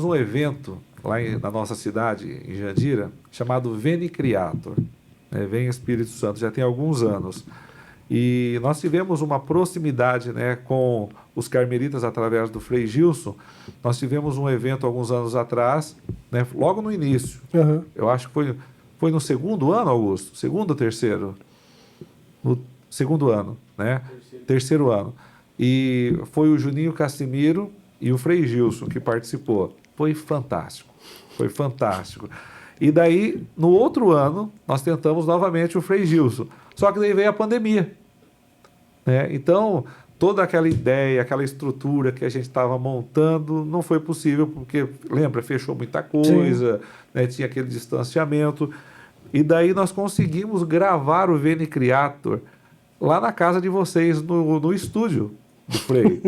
um evento lá na nossa cidade, em Jandira, chamado Veni Creator. Vem Espírito Santo, já tem alguns anos. E nós tivemos uma proximidade, né, com os carmelitas através do Frei Gilson. Nós tivemos um evento alguns anos atrás, né, logo no início. Uhum. Eu acho que foi no segundo ano, Augusto? Segundo ou terceiro? No segundo ano, né? Terceiro ano. E foi o Juninho Cassimiro e o Frei Gilson que participou. Foi fantástico. Foi fantástico. E daí, no outro ano, nós tentamos novamente o Frei Gilson. Só que daí veio a pandemia. Né? Então, toda aquela ideia, aquela estrutura que a gente estava montando, não foi possível, porque, lembra, fechou muita coisa, né? Tinha aquele distanciamento. E daí nós conseguimos gravar o Veni Creator lá na casa de vocês, no estúdio do Frei.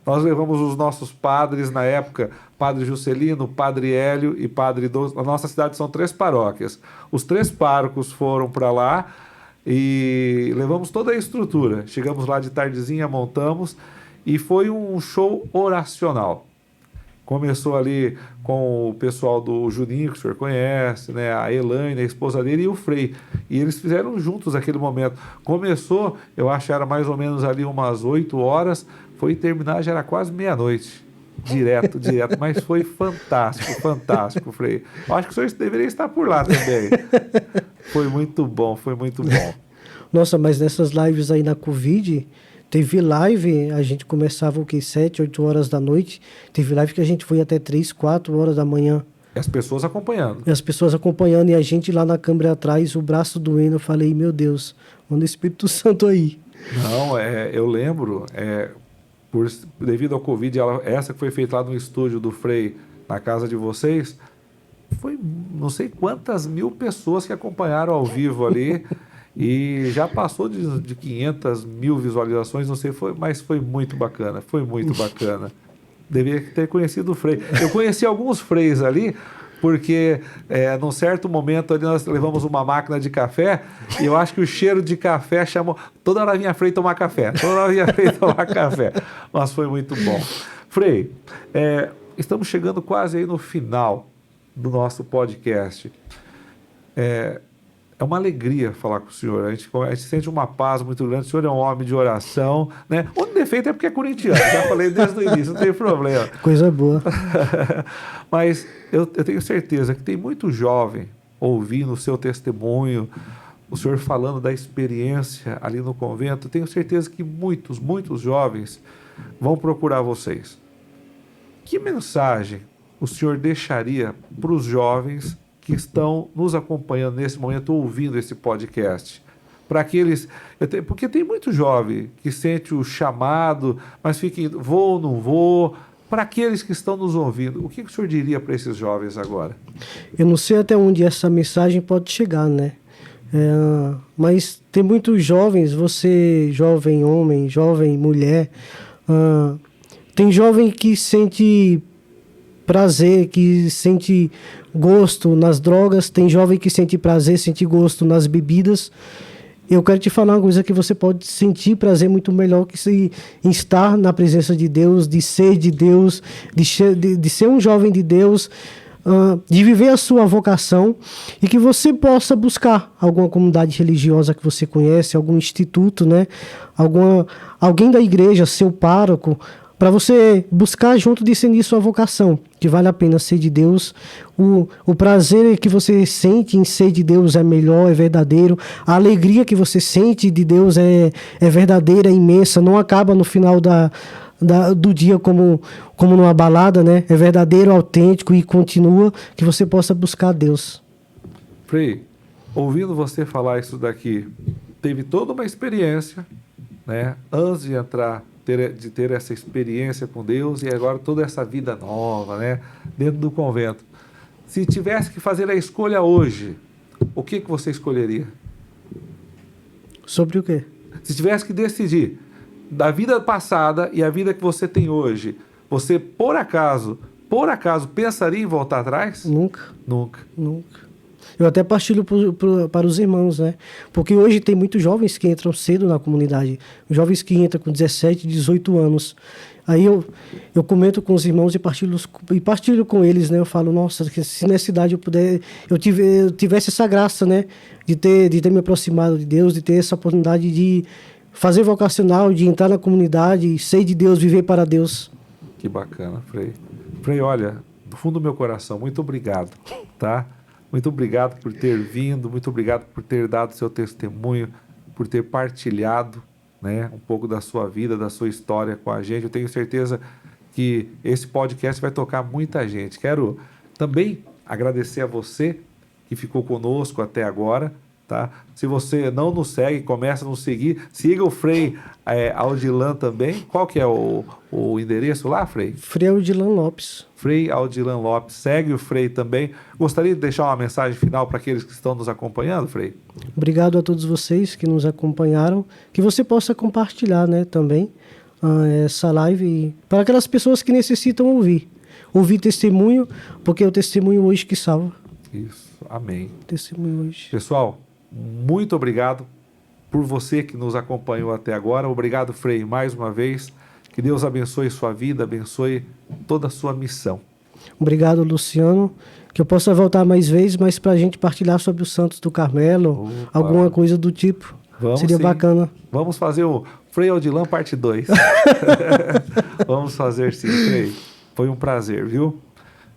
Nós levamos os nossos padres na época, Padre Juscelino, Padre Hélio e Padre Doce. Na nossa cidade são 3 paróquias. Os 3 párocos foram para lá e levamos toda a estrutura. Chegamos lá de tardezinha, montamos e foi um show oracional. Começou ali com o pessoal do Juninho, que o senhor conhece, né? A Elaine, a esposa dele, e o Frei. E eles fizeram juntos aquele momento. Começou, eu acho que era mais ou menos ali umas 8 horas, foi terminar, já era quase meia-noite. Direto, mas foi fantástico, Frei. Eu acho que o senhor deveria estar por lá também. Foi muito bom. Nossa, mas nessas lives aí na Covid... Teve live, a gente começava 7, 8 horas da noite. Teve live que a gente foi até 3, 4 horas da manhã. E as pessoas acompanhando. E a gente lá na câmera atrás, o braço doendo. Eu falei, meu Deus, manda o Espírito Santo aí. Não, eu lembro, devido ao Covid, essa que foi feita lá no estúdio do Frei, na casa de vocês, foi não sei quantas mil pessoas que acompanharam ao vivo ali. E já passou de 500 mil visualizações, não sei, mas foi muito bacana. Devia ter conhecido o Frei. Eu conheci alguns freis ali, porque num certo momento ali nós levamos uma máquina de café e eu acho que o cheiro de café chamou... Toda hora vinha Frei tomar café. Mas foi muito bom. Frei, estamos chegando quase aí no final do nosso podcast. É uma alegria falar com o senhor. A gente sente uma paz muito grande. O senhor é um homem de oração, né? O defeito é porque é corintiano. Já falei desde o início, não tem problema. Coisa boa. Mas eu tenho certeza que tem muito jovem ouvindo o seu testemunho, o senhor falando da experiência ali no convento. Tenho certeza que muitos jovens vão procurar vocês. Que mensagem o senhor deixaria para os jovens que estão nos acompanhando nesse momento, ouvindo esse podcast? Para aqueles... Porque tem muito jovem que sente o chamado, mas fica, vou ou não vou. Para aqueles que estão nos ouvindo, o que o senhor diria para esses jovens agora? Eu não sei até onde essa mensagem pode chegar, né? Mas tem muitos jovens, você, jovem homem, jovem mulher, tem jovem que sente prazer, que sente gosto nas drogas, tem jovem que sente prazer, sente gosto nas bebidas. Eu quero te falar uma coisa, que você pode sentir prazer muito melhor que em estar na presença de Deus, de ser de Deus, de ser um jovem de Deus, de viver a sua vocação, e que você possa buscar alguma comunidade religiosa que você conhece, algum instituto, né? Alguém da igreja, seu pároco, para você buscar junto discernir sua vocação, que vale a pena ser de Deus. O prazer que você sente em ser de Deus é melhor, é verdadeiro. A alegria que você sente de Deus é verdadeira, é imensa, não acaba no final do dia como numa balada, né? É verdadeiro, autêntico e continua, que você possa buscar Deus. Frei, ouvindo você falar isso daqui, teve toda uma experiência, né? Antes de ter essa experiência com Deus, e agora toda essa vida nova, né? Dentro do convento. Se tivesse que fazer a escolha hoje, o que você escolheria? Sobre o quê? Se tivesse que decidir da vida passada e a vida que você tem hoje, você, por acaso, por acaso, pensaria em voltar atrás? Nunca. Nunca. Nunca. Eu até partilho para os irmãos, né? Porque hoje tem muitos jovens que entram cedo na comunidade. Jovens que entram com 17, 18 anos. Aí eu comento com os irmãos e partilho com eles, né? Eu falo, nossa, que se nessa idade eu tivesse essa graça, né? De ter me aproximado de Deus, de ter essa oportunidade de fazer vocacional, de entrar na comunidade, ser de Deus, viver para Deus. Que bacana, Frei. Frei, olha, do fundo do meu coração, muito obrigado, tá? Muito obrigado por ter vindo, muito obrigado por ter dado seu testemunho, por ter partilhado, né, um pouco da sua vida, da sua história com a gente. Eu tenho certeza que esse podcast vai tocar muita gente. Quero também agradecer a você que ficou conosco até agora, tá? Se você não nos segue, começa a nos seguir. Siga o Frei Aldilan também. Qual que é o endereço lá, Frei? Frei Aldilan Lopes. Frei Aldilan Lopes. Segue o Frei também. Gostaria de deixar uma mensagem final para aqueles que estão nos acompanhando, Frei? Obrigado a todos vocês que nos acompanharam. Que você possa compartilhar, né, também essa live para aquelas pessoas que necessitam ouvir testemunho, porque é o testemunho hoje que salva. Isso, amém. Testemunho hoje. Pessoal, muito obrigado por você que nos acompanhou até agora. Obrigado, Frei, mais uma vez. Que Deus abençoe sua vida, abençoe toda a sua missão. Obrigado, Luciano. Que eu possa voltar mais vezes, mas para a gente partilhar sobre os Santos do Carmelo, alguma coisa do tipo. Seria bacana. Vamos fazer o Frei Aldilan parte 2. Vamos fazer sim, Frei. Foi um prazer, viu?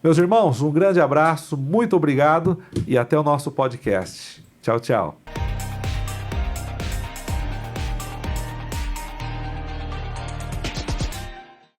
Meus irmãos, um grande abraço, muito obrigado e até o nosso podcast. Tchau, tchau.